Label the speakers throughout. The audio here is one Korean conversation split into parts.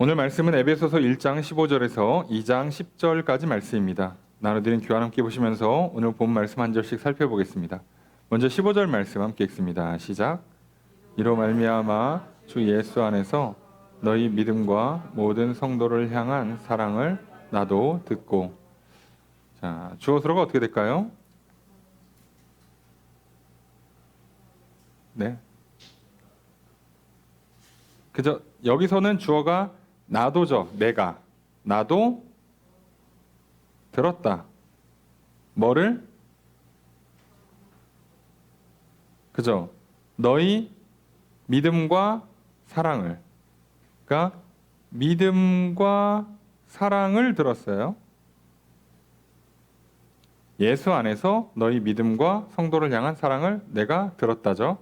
Speaker 1: 오늘 말씀은 에베소서 1장 15절에서 2장 10절까지 말씀입니다. 나눠드린 교환 함께 보시면서 오늘 본 말씀 한 절씩 살펴보겠습니다. 먼저 15절 말씀 함께 읽습니다. 시작. 이로 말미암아 주 예수 안에서 너희 믿음과 모든 성도를 향한 사랑을 나도 듣고. 자, 주어서로가 어떻게 될까요? 네. 그죠? 여기서는 주어가 나도죠. 내가. 나도 들었다. 뭐를? 그죠? 너희 믿음과 사랑을. 그러니까 믿음과 사랑을 들었어요. 예수 안에서 너희 믿음과 성도를 향한 사랑을 내가 들었다죠.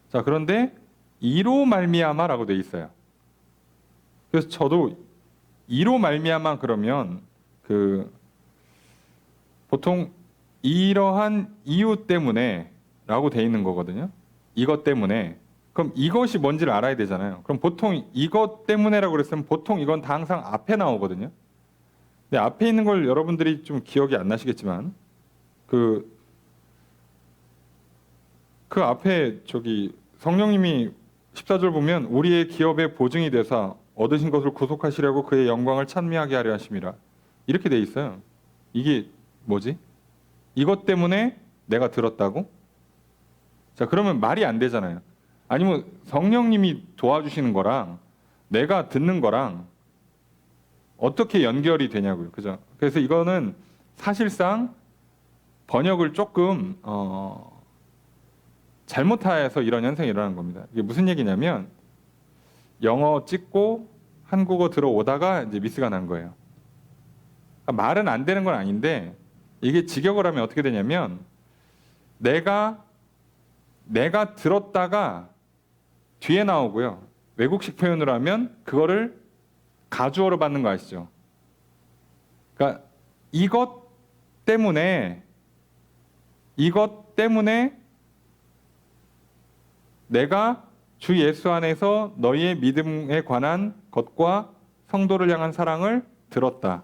Speaker 1: 자, 그런데 이로 말미암아라고 돼 있어요. 그래서 저도 이로 말미암아 그러면 보통 이러한 이유 때문에라고 돼 있는 거거든요. 이것 때문에. 그럼 이것이 뭔지를 알아야 되잖아요. 그럼 보통 이것 때문에라고 그랬으면 보통 이건 다 항상 앞에 나오거든요. 근데 앞에 있는 걸 여러분들이 좀 기억이 안 나시겠지만 그 앞에 성령님이 14절 보면 우리의 기업의 보증이 되사 얻으신 것을 구속하시려고 그의 영광을 찬미하게 하려 하심이라. 이렇게 돼 있어요. 이게 뭐지? 이것 때문에 내가 들었다고? 자, 그러면 말이 안 되잖아요. 아니면 성령님이 도와주시는 거랑 내가 듣는 거랑 어떻게 연결이 되냐고요. 그죠? 그래서 이거는 사실상 번역을 조금 잘못해서 이런 현상이 일어나는 겁니다. 이게 무슨 얘기냐면 영어 찍고 한국어 들어오다가 이제 미스가 난 거예요. 그러니까 말은 안 되는 건 아닌데 이게 직역을 하면 어떻게 되냐면 내가 들었다가 뒤에 나오고요. 외국식 표현으로 하면 그거를 가주어로 받는 거 아시죠? 그러니까 이것 때문에 내가 주 예수 안에서 너희의 믿음에 관한 것과 성도를 향한 사랑을 들었다.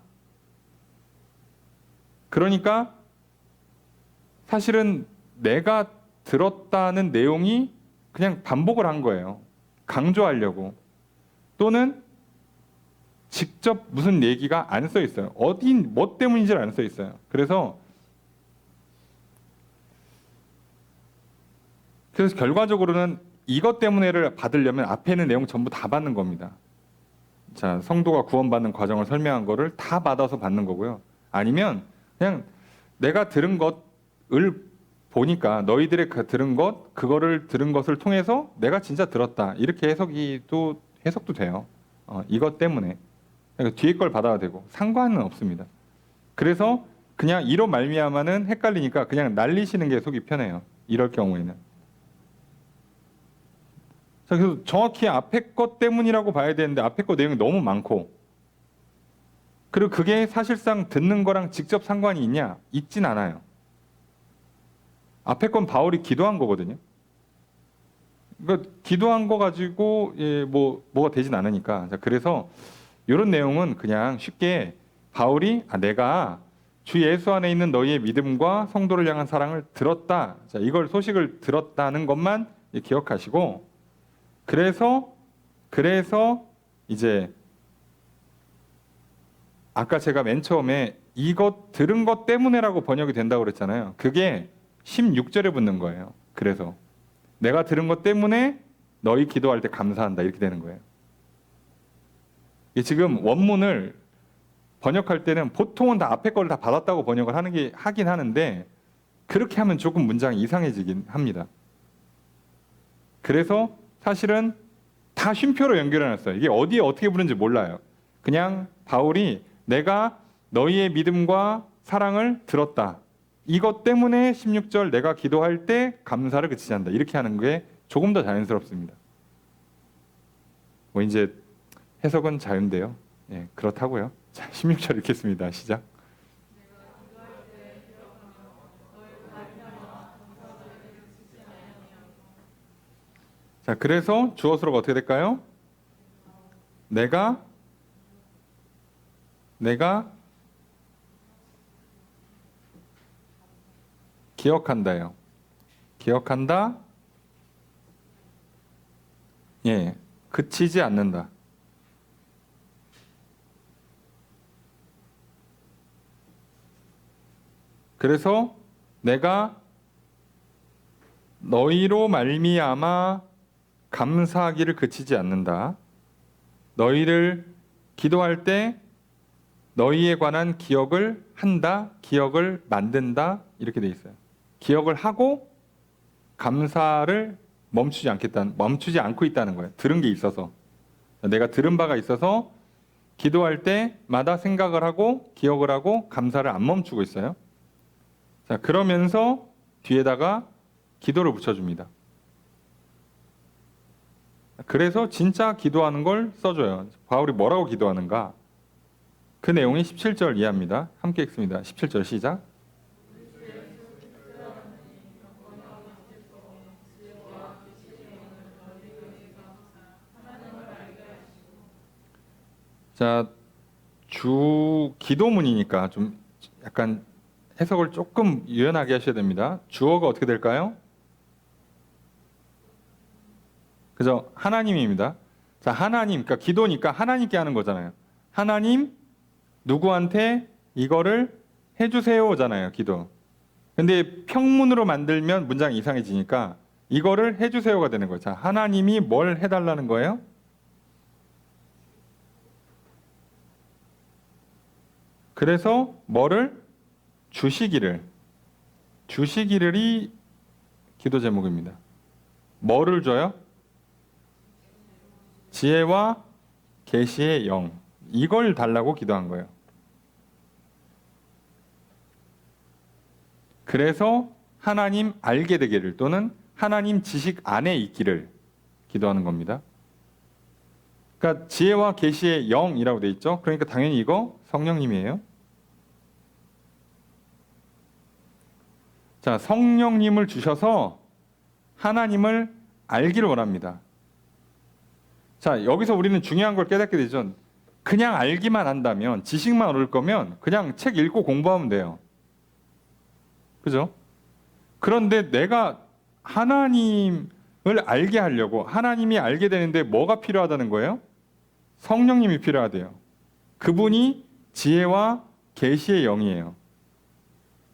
Speaker 1: 그러니까 사실은 내가 들었다는 내용이 그냥 반복을 한 거예요. 강조하려고. 또는 직접 무슨 얘기가 안 써 있어요. 뭐 때문인지를 안 써 있어요. 그래서 결과적으로는 이것 때문에를 받으려면 앞에 있는 내용 전부 다 받는 겁니다. 자, 성도가 구원받는 과정을 설명한 거를 다 받아서 받는 거고요. 아니면 그냥 내가 들은 것을 보니까 너희들의 그거를 들은 것을 통해서 내가 진짜 들었다. 이렇게 해석도 돼요. 이것 때문에. 그러니까 뒤에 걸 받아야 되고 상관은 없습니다. 그래서 그냥 이로 말미암아는 헷갈리니까 그냥 날리시는 게 속이 편해요. 이럴 경우에는. 자, 그래서 정확히 앞에 것 때문이라고 봐야 되는데 앞에 것 내용이 너무 많고 그리고 그게 사실상 듣는 거랑 직접 상관이 있냐? 있진 않아요. 앞에 건 바울이 기도한 거거든요. 그러니까 기도한 거 가지고 뭐가 되진 않으니까. 자, 그래서 이런 내용은 그냥 쉽게 바울이 내가 주 예수 안에 있는 너희의 믿음과 성도를 향한 사랑을 들었다. 자, 이걸 소식을 들었다는 것만 기억하시고 그래서 이제 아까 제가 맨 처음에 이것 들은 것 때문에라고 번역이 된다고 그랬잖아요. 그게 16절에 붙는 거예요. 그래서 내가 들은 것 때문에 너희 기도할 때 감사한다 이렇게 되는 거예요. 지금 원문을 번역할 때는 보통은 다 앞에 걸 다 받았다고 번역을 하긴 하는데 그렇게 하면 조금 문장이 이상해지긴 합니다. 그래서 사실은 다 쉼표로 연결해놨어요. 이게 어디에 어떻게 부르는지 몰라요. 그냥 바울이 내가 너희의 믿음과 사랑을 들었다. 이것 때문에 16절 내가 기도할 때 감사를 그치지 않는다. 이렇게 하는 게 조금 더 자연스럽습니다. 이제 해석은 자유인데요. 예, 그렇다고요. 자, 16절 읽겠습니다. 시작. 자, 그래서 주어서로가 어떻게 될까요? 내가 내가 기억한다요. 기억한다. 예, 그치지 않는다. 그래서 내가 너희로 말미암아 감사하기를 그치지 않는다. 너희를 기도할 때 너희에 관한 기억을 한다, 기억을 만든다 이렇게 돼 있어요. 기억을 하고 감사를 멈추지 않고 있다는 거예요. 들은 게 있어서. 내가 들은 바가 있어서 기도할 때마다 생각을 하고 기억을 하고 감사를 안 멈추고 있어요. 자, 그러면서 뒤에다가 기도를 붙여줍니다. 그래서 진짜 기도하는 걸 써줘요. 바울이 뭐라고 기도하는가? 그 내용이 17절 이하입니다. 함께 읽습니다. 17절 시작. 자, 주 기도문이니까 좀 약간 해석을 조금 유연하게 하셔야 됩니다. 주어가 어떻게 될까요? 그죠? 하나님입니다. 자, 하나님, 그러니까 기도니까 하나님께 하는 거잖아요. 하나님, 누구한테 이거를 해주세요잖아요, 기도. 근데 평문으로 만들면 문장이 이상해지니까 이거를 해주세요가 되는 거예요. 자, 하나님이 뭘 해달라는 거예요? 그래서 뭐를? 주시기를이 기도 제목입니다. 뭐를 줘요? 지혜와 계시의 영. 이걸 달라고 기도한 거예요. 그래서 하나님 알게 되기를 또는 하나님 지식 안에 있기를 기도하는 겁니다. 그러니까 지혜와 계시의 영이라고 돼 있죠. 그러니까 당연히 이거 성령님이에요. 자, 성령님을 주셔서 하나님을 알기를 원합니다. 자, 여기서 우리는 중요한 걸 깨닫게 되죠. 그냥 알기만 한다면, 지식만 얻을 거면 그냥 책 읽고 공부하면 돼요. 그죠? 그런데 내가 하나님을 알게 하려고, 하나님이 알게 되는데 뭐가 필요하다는 거예요? 성령님이 필요하대요. 그분이 지혜와 계시의 영이에요.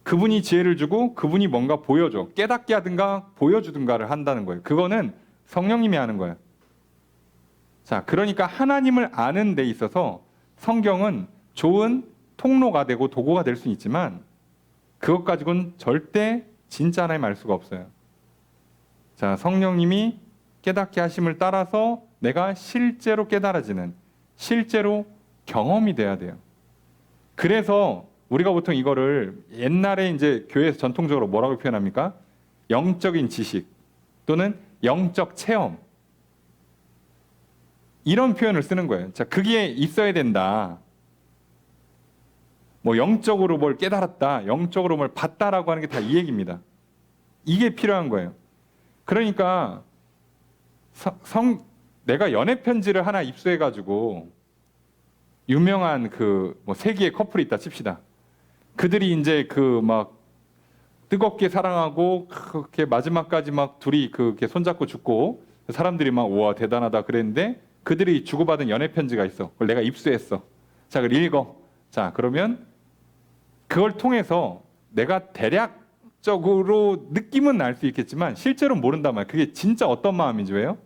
Speaker 1: 그분이 지혜를 주고 그분이 뭔가 보여줘. 깨닫게 하든가 보여주든가를 한다는 거예요. 그거는 성령님이 하는 거예요. 자, 그러니까 하나님을 아는 데 있어서 성경은 좋은 통로가 되고 도구가 될 수는 있지만 그것 가지고는 절대 진짜 하나님 알 수가 없어요. 자, 성령님이 깨닫게 하심을 따라서 내가 실제로 깨달아지는, 실제로 경험이 돼야 돼요. 그래서 우리가 보통 이거를 옛날에 이제 교회에서 전통적으로 뭐라고 표현합니까? 영적인 지식 또는 영적 체험. 이런 표현을 쓰는 거예요. 자, 그게 있어야 된다. 뭐 영적으로 뭘 깨달았다, 영적으로 뭘 봤다라고 하는 게 다 이 얘기입니다. 이게 필요한 거예요. 그러니까 내가 연애 편지를 하나 입수해가지고 유명한 그 뭐 세기의 커플이 있다 칩시다. 그들이 이제 그 막 뜨겁게 사랑하고 그렇게 마지막까지 막 둘이 그렇게 손잡고 죽고 사람들이 막 우와 대단하다 그랬는데 그들이 주고받은 연애 편지가 있어. 그걸 내가 입수했어. 자, 그걸 읽어. 자, 그러면 그걸 통해서 내가 대략적으로 느낌은 알 수 있겠지만 실제로 모른단 말이야. 그게 진짜 어떤 마음인지. 왜요?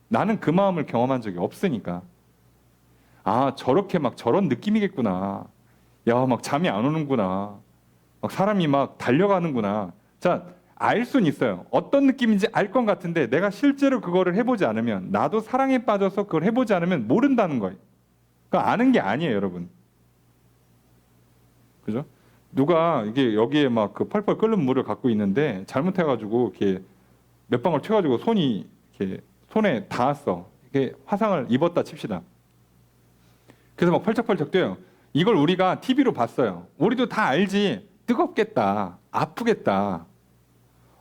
Speaker 1: 나는 그 마음을 경험한 적이 없으니까. 아, 저렇게 막 저런 느낌이겠구나. 야, 막 잠이 안 오는구나. 막 사람이 막 달려가는구나. 자, 알 수는 있어요. 어떤 느낌인지 알 것 같은데 내가 실제로 그거를 해보지 않으면, 나도 사랑에 빠져서 그걸 해보지 않으면 모른다는 거예요. 그러니까 아는 게 아니에요, 여러분. 그죠? 누가 이게 여기에 막 그 펄펄 끓는 물을 갖고 있는데 잘못해가지고 이렇게 몇 방울 튀어가지고 손이 이렇게 손에 닿았어. 이게 화상을 입었다 칩시다. 그래서 막 펄쩍펄쩍 뛰어요. 이걸 우리가 TV로 봤어요. 우리도 다 알지. 뜨겁겠다. 아프겠다.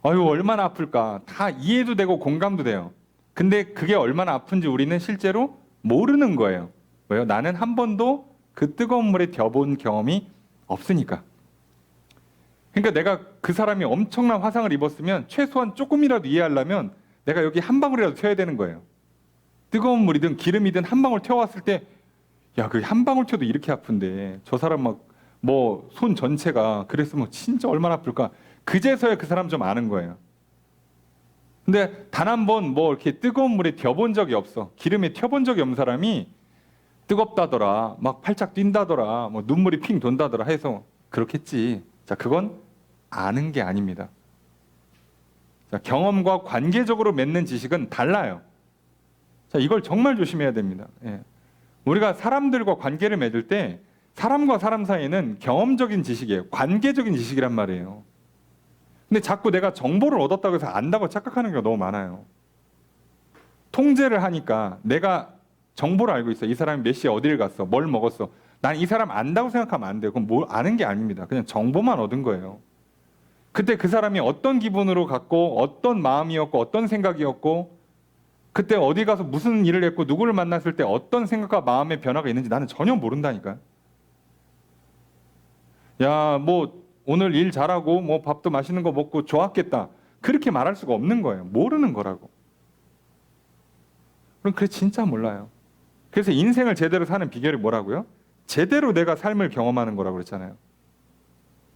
Speaker 1: 아유, 얼마나 아플까. 다 이해도 되고 공감도 돼요. 근데 그게 얼마나 아픈지 우리는 실제로 모르는 거예요. 왜요? 나는 한 번도 그 뜨거운 물에 데워본 경험이 없으니까. 그러니까 내가 그 사람이 엄청난 화상을 입었으면 최소한 조금이라도 이해하려면 내가 여기 한 방울이라도 튀어야 되는 거예요. 뜨거운 물이든 기름이든 한 방울 튀어왔을 때, 야, 그 한 방울 튀어도 이렇게 아픈데 저 사람 막 뭐 손 전체가 그랬으면 진짜 얼마나 아플까. 그제서야 그 사람 좀 아는 거예요. 근데 단 한 번 뭐 이렇게 뜨거운 물에 데워본 적이 없어. 기름에 튀어본 적이 없는 사람이 뜨겁다더라, 막 팔짝 뛴다더라, 뭐 눈물이 핑 돈다더라 해서 그렇겠지. 자, 그건 아는 게 아닙니다. 자, 경험과 관계적으로 맺는 지식은 달라요. 자, 이걸 정말 조심해야 됩니다. 예. 우리가 사람들과 관계를 맺을 때 사람과 사람 사이에는 경험적인 지식이에요. 관계적인 지식이란 말이에요. 근데 자꾸 내가 정보를 얻었다고 해서 안다고 착각하는 경우가 너무 많아요. 통제를 하니까 내가 정보를 알고 있어. 이 사람이 몇 시에 어디를 갔어, 뭘 먹었어. 난 이 사람 안다고 생각하면 안 돼요. 그건 뭘 아는 게 아닙니다. 그냥 정보만 얻은 거예요. 그때 그 사람이 어떤 기분으로 갔고 어떤 마음이었고 어떤 생각이었고 그때 어디 가서 무슨 일을 했고 누구를 만났을 때 어떤 생각과 마음의 변화가 있는지 나는 전혀 모른다니까요. 야, 뭐 오늘 일 잘하고 뭐 밥도 맛있는 거 먹고 좋았겠다. 그렇게 말할 수가 없는 거예요. 모르는 거라고. 그럼 그래 진짜 몰라요. 그래서 인생을 제대로 사는 비결이 뭐라고요? 제대로 내가 삶을 경험하는 거라고 그랬잖아요.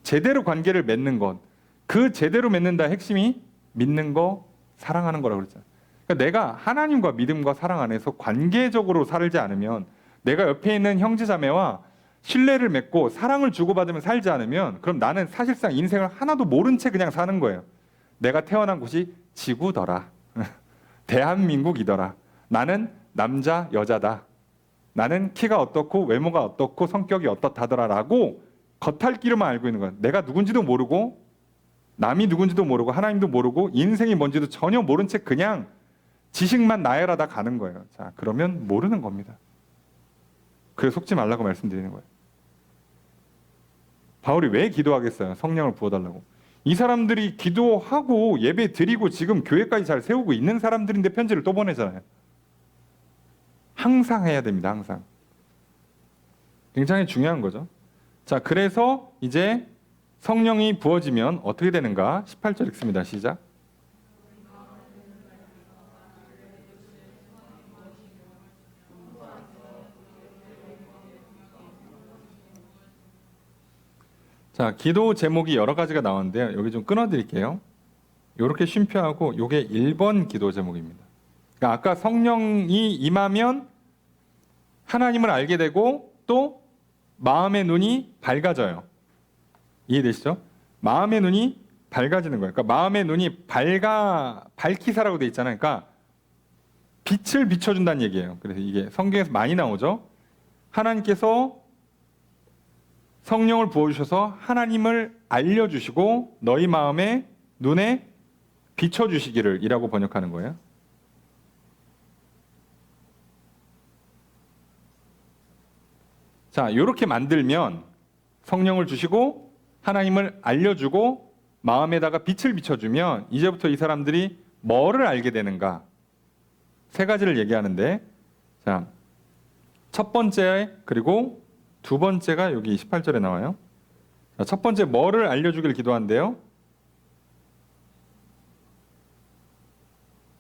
Speaker 1: 제대로 관계를 맺는 것. 그 제대로 맺는다 핵심이 믿는 거, 사랑하는 거라고 그랬잖아요. 그러니까 내가 하나님과 믿음과 사랑 안에서 관계적으로 살지 않으면, 내가 옆에 있는 형제자매와 신뢰를 맺고 사랑을 주고받으며 살지 않으면, 그럼 나는 사실상 인생을 하나도 모른 채 그냥 사는 거예요. 내가 태어난 곳이 지구더라. 대한민국이더라. 나는 남자, 여자다. 나는 키가 어떻고 외모가 어떻고 성격이 어떻다더라라고 겉핥기로만 알고 있는 거야. 내가 누군지도 모르고 남이 누군지도 모르고 하나님도 모르고 인생이 뭔지도 전혀 모른 채 그냥 지식만 나열하다 가는 거예요. 자, 그러면 모르는 겁니다. 그래서 속지 말라고 말씀드리는 거예요. 바울이 왜 기도하겠어요? 성령을 부어달라고. 이 사람들이 기도하고 예배 드리고 지금 교회까지 잘 세우고 있는 사람들인데 편지를 또 보내잖아요. 항상 해야 됩니다. 항상. 굉장히 중요한 거죠. 자, 그래서 이제 성령이 부어지면 어떻게 되는가? 18절 읽습니다. 시작. 자, 기도 제목이 여러 가지가 나오는데요. 여기 좀 끊어드릴게요. 이렇게 쉼표하고 이게 1번 기도 제목입니다. 그러니까 아까 성령이 임하면 하나님을 알게 되고 또 마음의 눈이 밝아져요. 이해되시죠? 마음의 눈이 밝아지는 거예요. 그러니까 마음의 눈이 밝히사라고 돼 있잖아요. 그러니까 빛을 비춰준다는 얘기예요. 그래서 이게 성경에서 많이 나오죠. 하나님께서 성령을 부어주셔서 하나님을 알려주시고 너희 마음의 눈에 비춰주시기를 이라고 번역하는 거예요. 자, 이렇게 만들면 성령을 주시고 하나님을 알려주고 마음에다가 빛을 비춰주면 이제부터 이 사람들이 뭐를 알게 되는가? 세 가지를 얘기하는데, 자, 첫 번째 그리고 두 번째가 여기 18절에 나와요. 자, 첫 번째 뭐를 알려주길 기도한대요?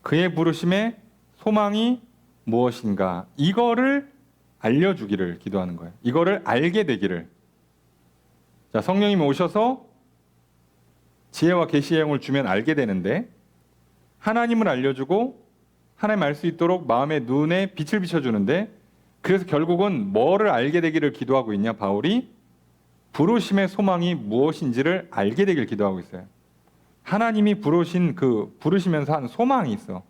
Speaker 1: 그의 부르심의 소망이 무엇인가? 이거를 알려주기를 기도하는 거예요. 이거를 알게 되기를. 자, 성령님이 오셔서 지혜와 계시의 영을 주면 알게 되는데, 하나님을 알려주고 하나님 알 수 있도록 마음의 눈에 빛을 비춰주는데, 그래서 결국은 뭐를 알게 되기를 기도하고 있냐? 바울이 부르심의 소망이 무엇인지를 알게 되기를 기도하고 있어요. 하나님이 부르시면서 한 소망이 있어.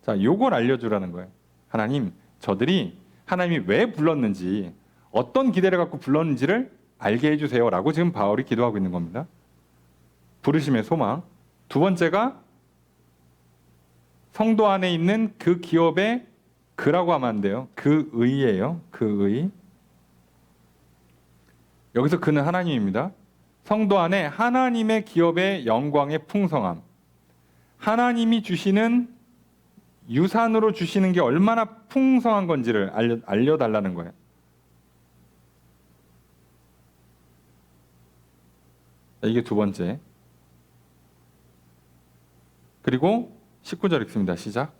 Speaker 1: 자, 요걸 알려주라는 거예요. 하나님, 저들이 하나님이 왜 불렀는지, 어떤 기대를 갖고 불렀는지를 알게 해주세요라고 지금 바울이 기도하고 있는 겁니다. 부르심의 소망. 두 번째가 성도 안에 있는 그 기업의 그라고 하면 안 돼요. 그 의예요. 그 의. 여기서 그는 하나님입니다. 성도 안에 하나님의 기업의 영광의 풍성함. 하나님이 주시는 유산으로 주시는 게 얼마나 풍성한 건지를 알려달라는 거예요. 자, 이게 두 번째. 그리고 19절 읽습니다. 시작.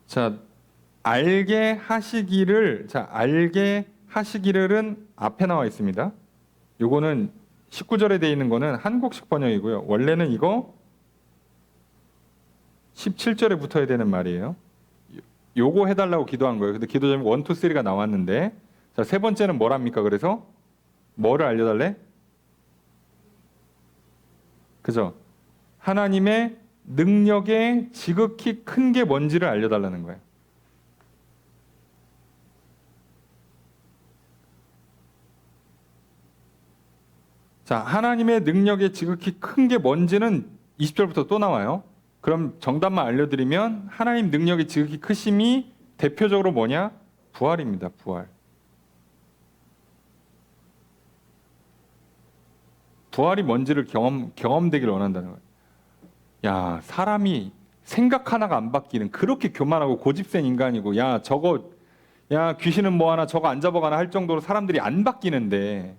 Speaker 1: 자, 알게 하시기를은 앞에 나와 있습니다. 요거는 19절에 되어 있는 거는 한국식 번역이고요. 원래는 이거 17절에 붙어야 되는 말이에요. 요거 해달라고 기도한 거예요. 근데 기도 제목 1, 2, 3가 나왔는데, 자, 세 번째는 뭐랍니까? 그래서 뭐를 알려달래? 그죠? 하나님의 능력의 지극히 큰 게 뭔지를 알려달라는 거예요. 자, 하나님의 능력의 지극히 큰 게 뭔지는 20절부터 또 나와요. 그럼 정답만 알려드리면 하나님 능력의 지극히 크심이 대표적으로 뭐냐? 부활입니다. 부활. 부활이 뭔지를 경험되기를 원한다는 거예요. 야, 사람이 생각 하나가 안 바뀌는 그렇게 교만하고 고집센 인간이고, 야, 저거, 야, 귀신은 뭐 하나 저거 안 잡아가나 할 정도로 사람들이 안 바뀌는데,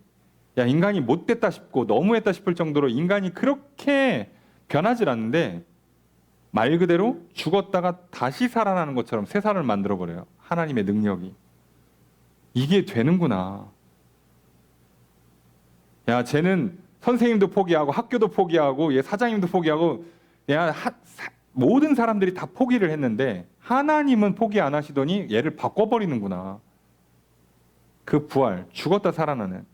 Speaker 1: 야, 인간이 못됐다 싶고 너무했다 싶을 정도로 인간이 그렇게 변하질 않는데, 말 그대로 죽었다가 다시 살아나는 것처럼 새사람을 만들어버려요. 하나님의 능력이. 이게 되는구나. 야, 쟤는 선생님도 포기하고 학교도 포기하고 얘 사장님도 포기하고 모든 사람들이 다 포기를 했는데 하나님은 포기 안 하시더니 얘를 바꿔버리는구나. 그 부활, 죽었다 살아나는,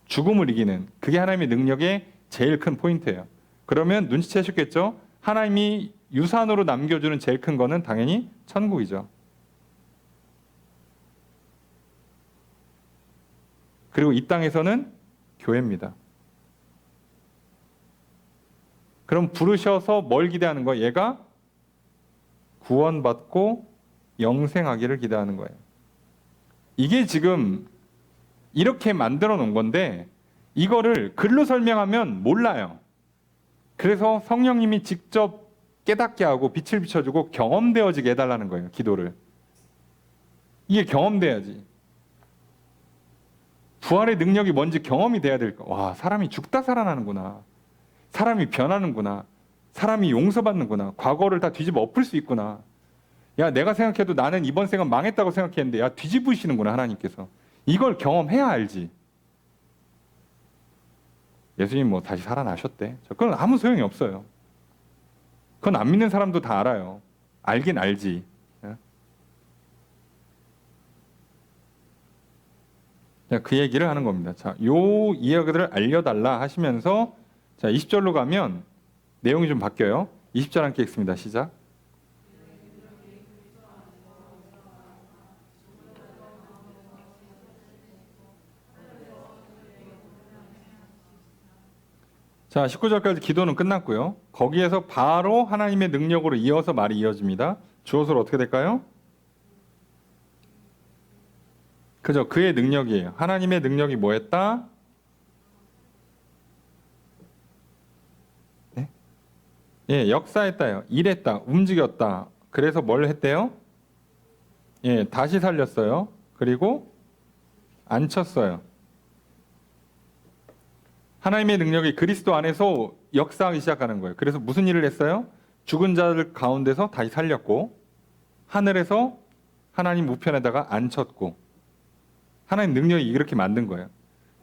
Speaker 1: 죽음을 이기는, 그게 하나님의 능력의 제일 큰 포인트예요. 그러면 눈치채셨겠죠? 하나님이 유산으로 남겨주는 제일 큰 거는 당연히 천국이죠. 그리고 이 땅에서는 교회입니다. 그럼 부르셔서 뭘 기대하는 거예요? 얘가 구원받고 영생하기를 기대하는 거예요. 이게 지금 이렇게 만들어 놓은 건데 이거를 글로 설명하면 몰라요. 그래서 성령님이 직접 깨닫게 하고 빛을 비춰주고 경험되어지게 해달라는 거예요. 기도를. 이게 경험돼야지. 부활의 능력이 뭔지 경험이 돼야 될 거. 와, 사람이 죽다 살아나는구나. 사람이 변하는구나. 사람이 용서받는구나. 과거를 다 뒤집어 엎을 수 있구나. 야, 내가 생각해도 나는 이번 생은 망했다고 생각했는데, 야, 뒤집으시는구나, 하나님께서. 이걸 경험해야 알지. 예수님 뭐 다시 살아나셨대. 그건 아무 소용이 없어요. 그건 안 믿는 사람도 다 알아요. 알긴 알지. 그 얘기를 하는 겁니다. 자, 요 이야기들을 알려달라 하시면서, 자, 20절로 가면 내용이 좀 바뀌어요. 20절 함께 읽습니다. 시작. 자, 19절까지 기도는 끝났고요. 거기에서 바로 하나님의 능력으로 이어서 말이 이어집니다. 주어서로 어떻게 될까요? 그죠? 그의 능력이에요. 하나님의 능력이 뭐였다? 네? 예, 역사했다요. 일했다. 움직였다. 그래서 뭘 했대요? 예, 다시 살렸어요. 그리고 앉혔어요. 하나님의 능력이 그리스도 안에서 역사하기 시작하는 거예요. 그래서 무슨 일을 했어요? 죽은 자들 가운데서 다시 살렸고, 하늘에서 하나님 우편에다가 앉혔고, 하나님 능력이 이렇게 만든 거예요.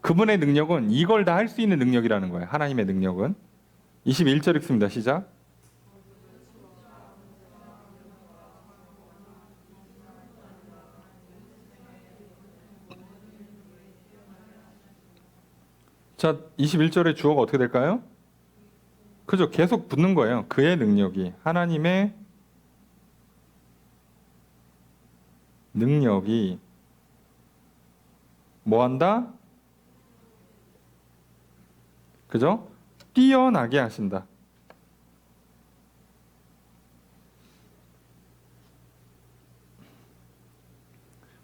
Speaker 1: 그분의 능력은 이걸 다 할 수 있는 능력이라는 거예요. 하나님의 능력은. 21절 읽습니다. 시작. 자, 21절의 주어가 어떻게 될까요? 그죠? 계속 붙는 거예요. 그의 능력이. 하나님의 능력이 뭐 한다? 그죠? 뛰어나게 하신다.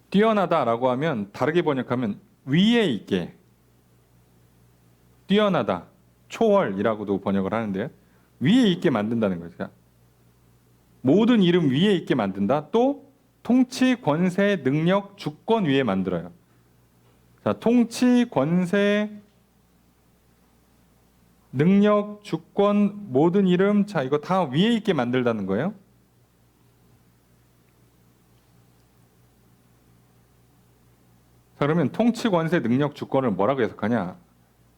Speaker 1: 뛰어나다라고 하면 다르게 번역하면 위에 있게. 뛰어나다. 초월이라고도 번역을 하는데요. 위에 있게 만든다는 거죠. 모든 이름 위에 있게 만든다. 또 통치, 권세, 능력, 주권 위에 만들어요. 자, 통치, 권세, 능력, 주권, 모든 이름, 자, 이거 다 위에 있게 만들다는 거예요. 자, 그러면 통치, 권세, 능력, 주권을 뭐라고 해석하냐?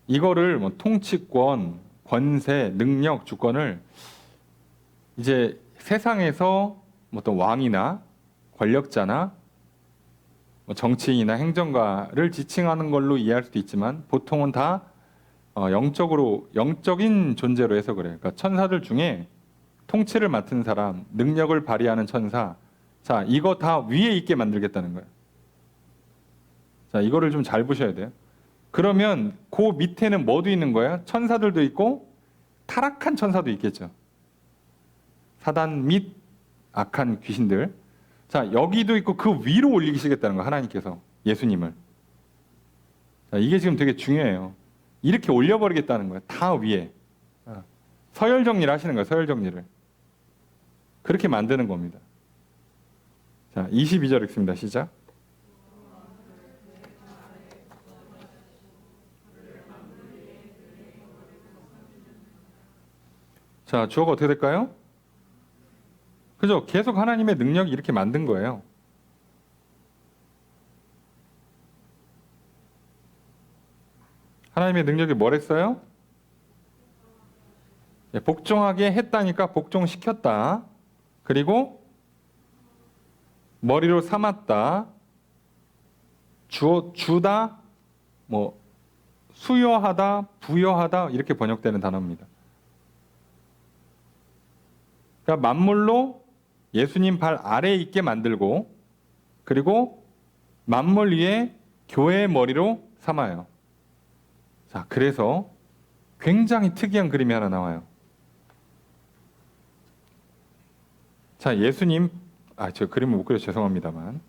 Speaker 1: 이거를 뭐 통치권, 권세, 능력, 주권을 이제 세상에서 어떤 왕이나 권력자나 뭐 정치인이나 행정가를 지칭하는 걸로 이해할 수도 있지만 보통은 다 영적인 존재로 해석을 해요. 그러니까 천사들 중에 통치를 맡은 사람, 능력을 발휘하는 천사, 자, 이거 다 위에 있게 만들겠다는 거예요. 자, 이거를 좀 잘 보셔야 돼요. 그러면 그 밑에는 뭐도 있는 거예요? 천사들도 있고 타락한 천사도 있겠죠. 사단 및 악한 귀신들. 자, 여기도 있고 그 위로 올리시겠다는 거예요. 하나님께서 예수님을. 자, 이게 지금 되게 중요해요. 이렇게 올려버리겠다는 거예요. 다 위에. 서열 정리를 하시는 거예요. 서열 정리를. 그렇게 만드는 겁니다. 자, 22절 읽습니다. 시작. 자, 주어가 어떻게 될까요? 그죠? 계속 하나님의 능력이 이렇게 만든 거예요. 하나님의 능력이 뭐랬어요? 복종하게 했다니까 복종시켰다. 그리고 머리로 삼았다. 주다, 뭐 수여하다, 부여하다 이렇게 번역되는 단어입니다. 그러니까 만물로 예수님 발 아래에 있게 만들고 그리고 만물 위에 교회의 머리로 삼아요. 자, 그래서 굉장히 특이한 그림이 하나 나와요. 자, 예수님, 저 그림을 못 그려서 죄송합니다만.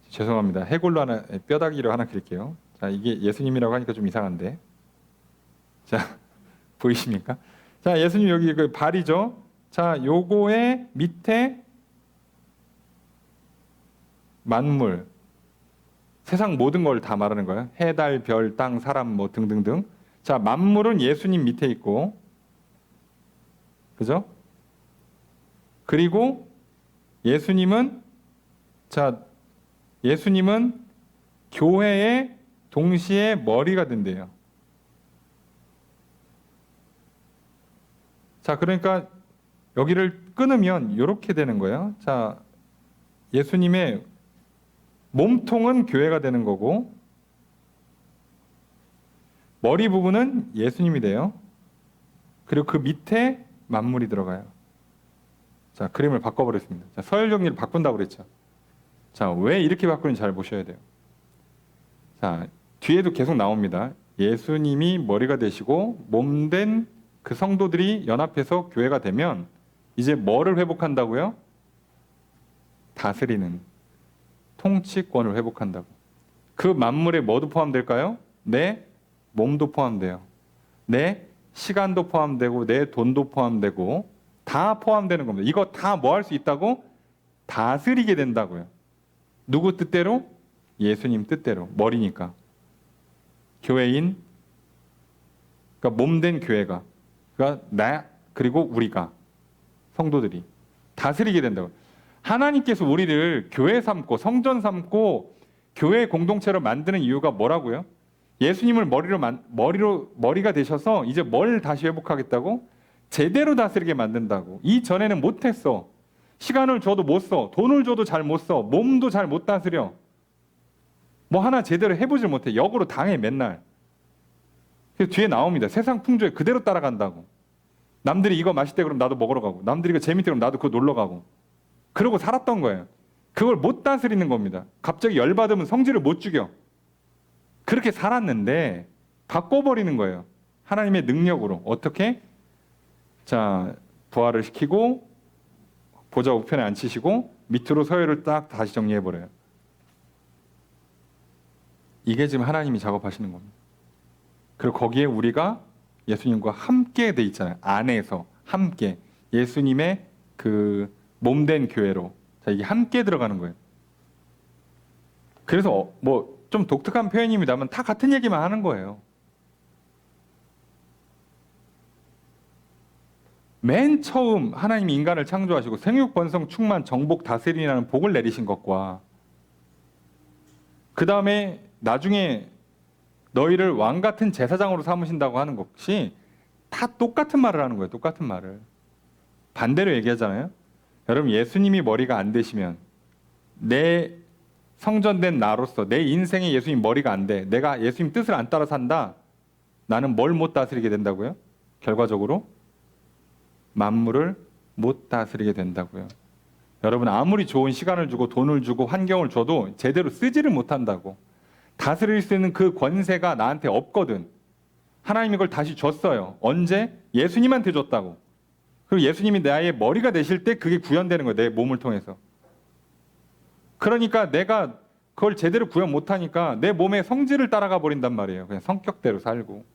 Speaker 1: 죄송합니다. 해골로 하나, 뼈다귀로 하나 그릴게요. 자, 이게 예수님이라고 하니까 좀 이상한데. 자, 보이십니까? 자, 예수님 여기 그 발이죠. 자, 요거의 밑에 만물, 세상 모든 걸 다 말하는 거예요. 해, 달, 별, 땅, 사람 뭐 등등등. 자, 만물은 예수님 밑에 있고, 그죠? 그리고 예수님은 교회의 동시에 머리가 된대요. 자, 그러니까 여기를 끊으면 이렇게 되는 거예요. 자, 예수님의 몸통은 교회가 되는 거고 머리 부분은 예수님이 돼요. 그리고 그 밑에 만물이 들어가요. 자, 그림을 바꿔버렸습니다. 자, 서열 정리를 바꾼다고 그랬죠. 자, 왜 이렇게 바꾸는지 잘 보셔야 돼요. 자, 뒤에도 계속 나옵니다. 예수님이 머리가 되시고 몸된 그 성도들이 연합해서 교회가 되면 이제 뭐를 회복한다고요? 다스리는 통치권을 회복한다고. 그 만물에 뭐도 포함될까요? 내 몸도 포함돼요. 내 시간도 포함되고 내 돈도 포함되고 다 포함되는 겁니다. 이거 다 뭐 할 수 있다고? 다스리게 된다고요. 누구 뜻대로? 예수님 뜻대로. 머리니까. 교회인, 그러니까 몸된 교회가, 그러니까 나 그리고 우리가 성도들이 다스리게 된다고. 하나님께서 우리를 교회 삼고 성전 삼고 교회 공동체로 만드는 이유가 뭐라고요? 예수님을 머리가 되셔서 이제 뭘 다시 회복하겠다고? 제대로 다스리게 만든다고. 이전에는 못했어. 시간을 줘도 못 써. 돈을 줘도 잘 못 써. 몸도 잘 못 다스려. 뭐 하나 제대로 해보질 못해. 역으로 당해 맨날. 그래서 뒤에 나옵니다. 세상 풍조에 그대로 따라간다고. 남들이 이거 맛있대 그럼 나도 먹으러 가고, 남들이 이거 재밌대 그럼 나도 그거 놀러 가고. 그러고 살았던 거예요. 그걸 못 다스리는 겁니다. 갑자기 열받으면 성질을 못 죽여. 그렇게 살았는데 바꿔버리는 거예요. 하나님의 능력으로. 어떻게? 자, 부활을 시키고 보좌 우편에 앉히시고 밑으로 서열을 딱 다시 정리해버려요. 이게 지금 하나님이 작업하시는 겁니다. 그리고 거기에 우리가 예수님과 함께 돼 있잖아요. 안에서 함께 예수님의 그 몸된 교회로. 자, 이게 함께 들어가는 거예요. 그래서 뭐 좀 독특한 표현입니다만 다 같은 얘기만 하는 거예요. 맨 처음 하나님이 인간을 창조하시고 생육 번성 충만 정복 다스리라는 복을 내리신 것과 그 다음에 나중에 너희를 왕 같은 제사장으로 삼으신다고 하는 것이 다 똑같은 말을 하는 거예요. 똑같은 말을. 반대로 얘기하잖아요. 여러분, 예수님이 머리가 안 되시면 내 성전된 나로서 내 인생에 예수님 머리가 안 돼. 내가 예수님 뜻을 안 따라 산다. 나는 뭘 못 다스리게 된다고요? 결과적으로 만물을 못 다스리게 된다고요. 여러분, 아무리 좋은 시간을 주고 돈을 주고 환경을 줘도 제대로 쓰지를 못한다고. 다스릴 수 있는 그 권세가 나한테 없거든. 하나님이 그걸 다시 줬어요. 언제? 예수님한테 줬다고. 그리고 예수님이 나의 머리가 되실 때 그게 구현되는 거예요. 내 몸을 통해서. 그러니까 내가 그걸 제대로 구현 못하니까 내 몸의 성질을 따라가 버린단 말이에요. 그냥 성격대로 살고.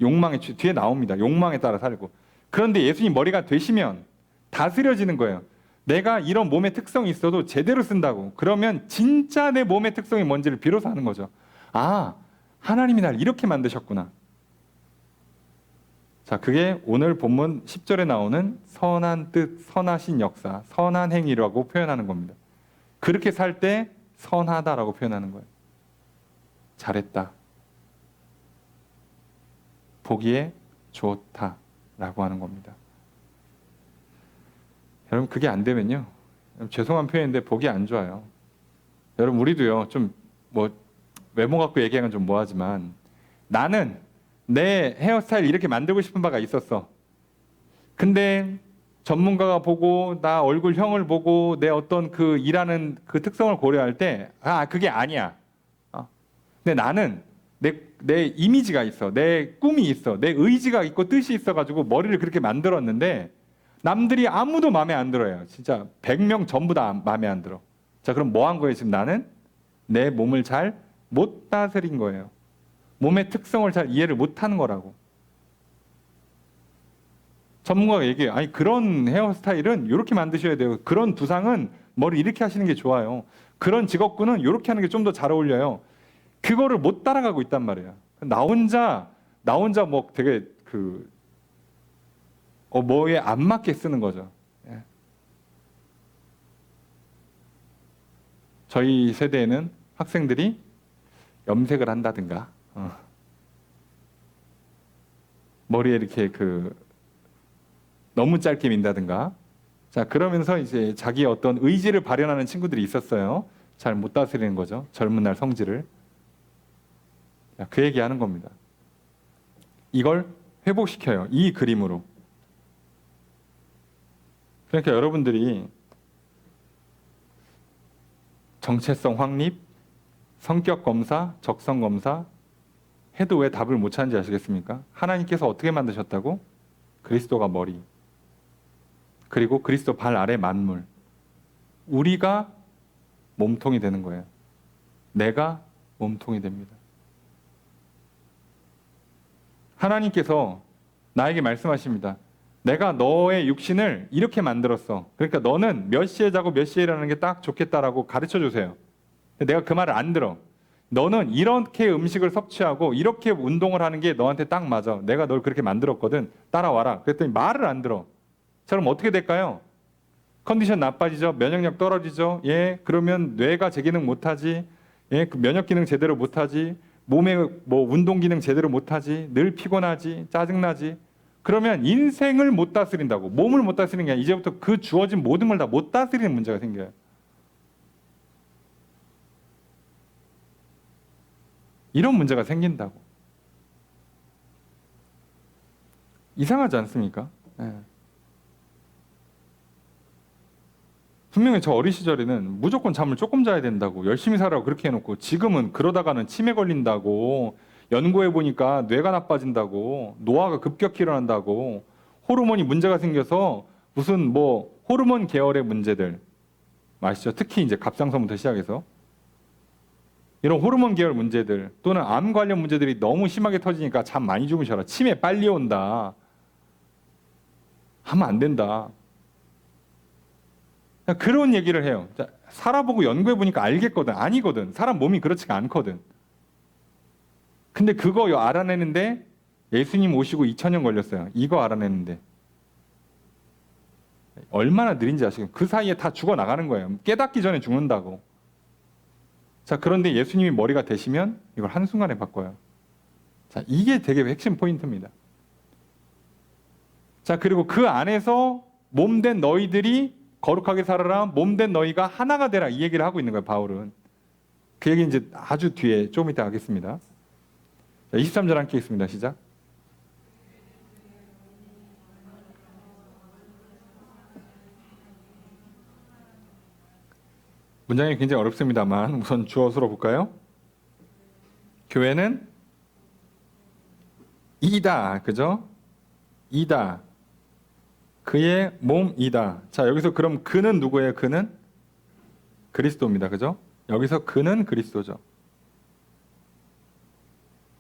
Speaker 1: 욕망에, 뒤에 나옵니다. 욕망에 따라 살고. 그런데 예수님 머리가 되시면 다스려지는 거예요. 내가 이런 몸의 특성이 있어도 제대로 쓴다고. 그러면 진짜 내 몸의 특성이 뭔지를 비로소 아는 거죠. 아, 하나님이 날 이렇게 만드셨구나. 자, 그게 오늘 본문 10절에 나오는 선한 뜻, 선하신 역사, 선한 행위라고 표현하는 겁니다. 그렇게 살 때 선하다라고 표현하는 거예요. 잘했다. 보기에 좋다라고 하는 겁니다. 여러분, 그게 안 되면요. 죄송한 표현인데 보기 안 좋아요. 여러분, 우리도요. 좀 뭐 외모 갖고 얘기하면 좀 뭐하지만 나는 내 헤어스타일 이렇게 만들고 싶은 바가 있었어. 근데 전문가가 보고 나 얼굴형을 보고 내 어떤 그 일하는 그 특성을 고려할 때 그게 아니야. 근데 나는 내 이미지가 있어. 내 꿈이 있어. 내 의지가 있고 뜻이 있어가지고 머리를 그렇게 만들었는데 남들이 아무도 마음에 안 들어요. 진짜 100명 전부 다 마음에 안 들어. 자, 그럼 뭐 한 거예요? 지금 나는 내 몸을 잘 못 다스린 거예요. 몸의 특성을 잘 이해를 못하는 거라고. 전문가가 얘기해요. 아니, 그런 헤어스타일은 이렇게 만드셔야 돼요. 그런 두상은 머리 이렇게 하시는 게 좋아요. 그런 직업군은 이렇게 하는 게 좀 더 잘 어울려요. 그거를 못 따라가고 있단 말이에요. 나 혼자 뭐 되게 뭐에 안 맞게 쓰는 거죠. 예. 저희 세대에는 학생들이 염색을 한다든가, 머리에 이렇게 너무 짧게 민다든가, 자, 그러면서 이제 자기의 어떤 의지를 발현하는 친구들이 있었어요. 잘 못 다스리는 거죠. 젊은 날 성질을. 자, 그 얘기하는 겁니다. 이걸 회복시켜요. 이 그림으로. 그러니까 여러분들이 정체성 확립, 성격 검사, 적성 검사 해도 왜 답을 못 찾는지 아시겠습니까? 하나님께서 어떻게 만드셨다고? 그리스도가 머리, 그리고 그리스도 발 아래 만물. 우리가 몸통이 되는 거예요. 내가 몸통이 됩니다. 하나님께서 나에게 말씀하십니다. 내가 너의 육신을 이렇게 만들었어. 그러니까 너는 몇 시에 자고 몇 시에 일하는 게 딱 좋겠다라고 가르쳐 주세요. 내가 그 말을 안 들어. 너는 이렇게 음식을 섭취하고 이렇게 운동을 하는 게 너한테 딱 맞아. 내가 널 그렇게 만들었거든. 따라와라. 그랬더니 말을 안 들어. 자, 그럼 어떻게 될까요? 컨디션 나빠지죠. 면역력 떨어지죠. 예, 그러면 뇌가 제 기능 못하지. 예, 그 면역 기능 제대로 못하지. 몸에 뭐 운동 기능 제대로 못하지. 늘 피곤하지. 짜증나지. 그러면 인생을 못 다스린다고. 몸을 못 다스리는 게 아니라 이제부터 그 주어진 모든 걸 다 못 다스리는 문제가 생겨요. 이런 문제가 생긴다고. 이상하지 않습니까? 네. 분명히 저 어린 시절에는 무조건 잠을 조금 자야 된다고 열심히 살라고 그렇게 해놓고 지금은 그러다가는 치매 걸린다고 연구해 보니까 뇌가 나빠진다고 노화가 급격히 일어난다고 호르몬이 문제가 생겨서 무슨 뭐 호르몬 계열의 문제들 아시죠? 특히 이제 갑상선부터 시작해서 이런 호르몬 계열 문제들 또는 암 관련 문제들이 너무 심하게 터지니까 잠 많이 주무셔라. 치매 빨리 온다. 하면 안 된다. 그런 얘기를 해요. 살아보고 연구해 보니까 알겠거든. 아니거든. 사람 몸이 그렇지가 않거든. 근데 그거 알아내는데 예수님 오시고 2000년 걸렸어요. 이거 알아내는데. 얼마나 느린지 아시겠어요? 그 사이에 다 죽어나가는 거예요. 깨닫기 전에 죽는다고. 자, 그런데 예수님이 머리가 되시면 이걸 한순간에 바꿔요. 자, 이게 되게 핵심 포인트입니다. 자, 그리고 그 안에서 몸된 너희들이 거룩하게 살아라. 몸된 너희가 하나가 되라. 이 얘기를 하고 있는 거예요, 바울은. 그 얘기 이제 아주 뒤에 좀 이따 하겠습니다. 자, 23절 함께 있습니다. 시작. 문장이 굉장히 어렵습니다만 우선 주어 수로 볼까요? 교회는 이다. 그죠? 이다. 그의 몸이다. 자, 여기서 그럼 그는 누구예요? 그는 그리스도입니다. 그죠? 여기서 그는 그리스도죠.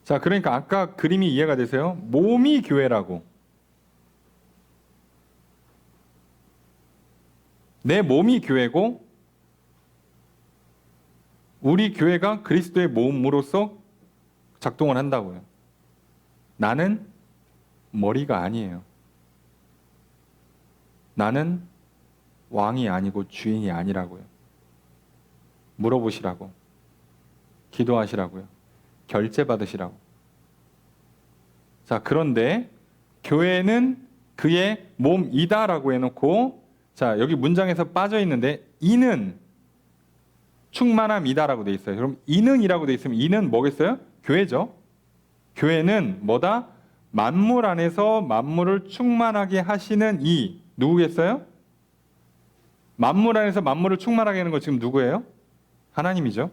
Speaker 1: 자, 그러니까 아까 그림이 이해가 되세요? 몸이 교회라고. 내 몸이 교회고 우리 교회가 그리스도의 몸으로서 작동을 한다고요. 나는 머리가 아니에요. 나는 왕이 아니고 주인이 아니라고요. 물어보시라고. 기도하시라고요. 결제 받으시라고. 자, 그런데 교회는 그의 몸이다라고 해놓고, 자, 여기 문장에서 빠져 있는데 이는 충만함이다라고 돼 있어요. 그럼 이는이라고 돼 있으면 이는 뭐겠어요? 교회죠. 교회는 뭐다? 만물 안에서 만물을 충만하게 하시는 이 누구겠어요? 만물 안에서 만물을 충만하게 하는 거 지금 누구예요? 하나님이죠.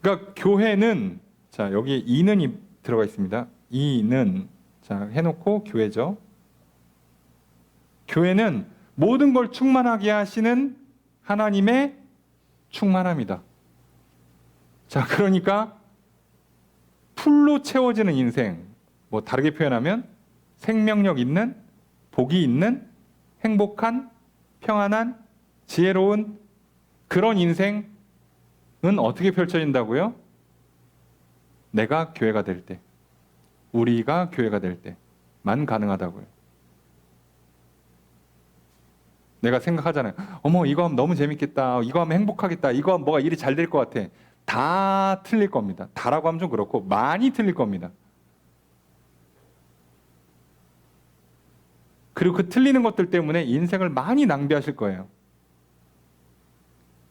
Speaker 1: 그러니까 교회는, 자, 여기에 이는이 들어가 있습니다. 이는, 자, 해놓고 교회죠. 교회는 모든 걸 충만하게 하시는 하나님의 충만함이다. 자, 그러니까 풀로 채워지는 인생, 뭐 다르게 표현하면 생명력 있는, 복이 있는, 행복한, 평안한, 지혜로운 그런 인생은 어떻게 펼쳐진다고요? 내가 교회가 될 때, 우리가 교회가 될 때만 가능하다고요. 내가 생각하잖아요. 어머, 이거 하면 너무 재밌겠다. 이거 하면 행복하겠다. 이거 하면 뭐가 일이 잘 될 것 같아. 다 틀릴 겁니다. 다라고 하면 좀 그렇고 많이 틀릴 겁니다. 그리고 그 틀리는 것들 때문에 인생을 많이 낭비하실 거예요.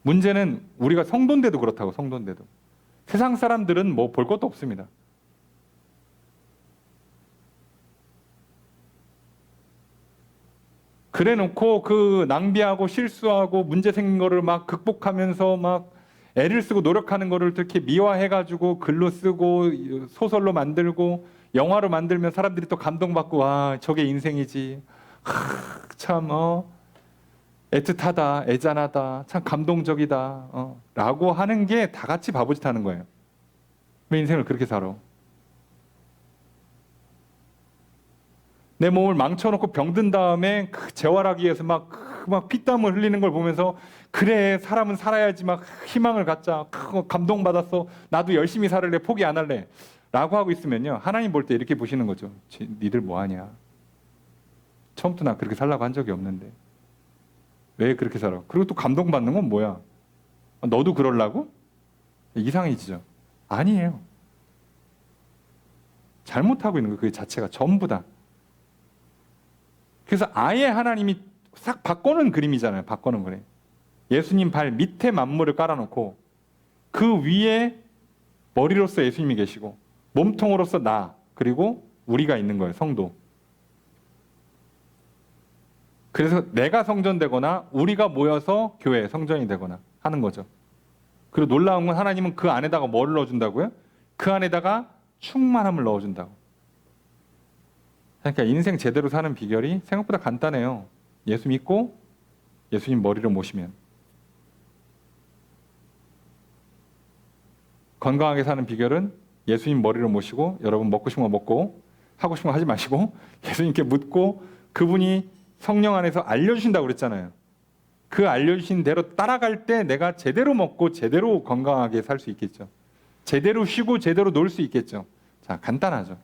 Speaker 1: 문제는 우리가 성도인데도 그렇다고, 성도인데도. 세상 사람들은 뭐 볼 것도 없습니다. 그래 놓고 그 낭비하고 실수하고 문제 생긴 거를 막 극복하면서 막 애를 쓰고 노력하는 거를 이렇게 미화해가지고 글로 쓰고 소설로 만들고 영화로 만들면 사람들이 또 감동받고, 와, 저게 인생이지. 참, 애틋하다, 애잔하다, 참 감동적이다, 라고 하는 게 다 같이 바보짓 하는 거예요. 왜 인생을 그렇게 살아? 내 몸을 망쳐놓고 병든 다음에 재활하기 위해서 막 피땀을 흘리는 걸 보면서, 그래, 사람은 살아야지, 막 희망을 갖자, 감동받았어, 나도 열심히 살을래, 포기 안 할래 라고 하고 있으면요, 하나님 볼 때 이렇게 보시는 거죠. 니들 뭐하냐? 처음부터 나 그렇게 살라고 한 적이 없는데 왜 그렇게 살아? 그리고 또 감동받는 건 뭐야? 너도 그러려고? 이상해지죠. 아니에요. 잘못하고 있는 거, 그 자체가 전부 다. 그래서 아예 하나님이 싹 바꿔놓은 그림이잖아요. 바꿔놓은 거래. 예수님 발 밑에 만물을 깔아놓고 그 위에 머리로서 예수님이 계시고 몸통으로서 나, 그리고 우리가 있는 거예요. 성도. 그래서 내가 성전되거나 우리가 모여서 교회 성전이 되거나 하는 거죠. 그리고 놀라운 건 하나님은 그 안에다가 뭘 넣어준다고요? 그 안에다가 충만함을 넣어준다고. 그러니까 인생 제대로 사는 비결이 생각보다 간단해요. 예수 믿고 예수님 머리로 모시면. 건강하게 사는 비결은 예수님 머리를 모시고 여러분 먹고 싶은 거 먹고 하고 싶은 거 하지 마시고 예수님께 묻고 그분이 성령 안에서 알려주신다고 그랬잖아요. 그 알려주신 대로 따라갈 때 내가 제대로 먹고 제대로 건강하게 살 수 있겠죠. 제대로 쉬고 제대로 놀 수 있겠죠. 자, 간단하죠.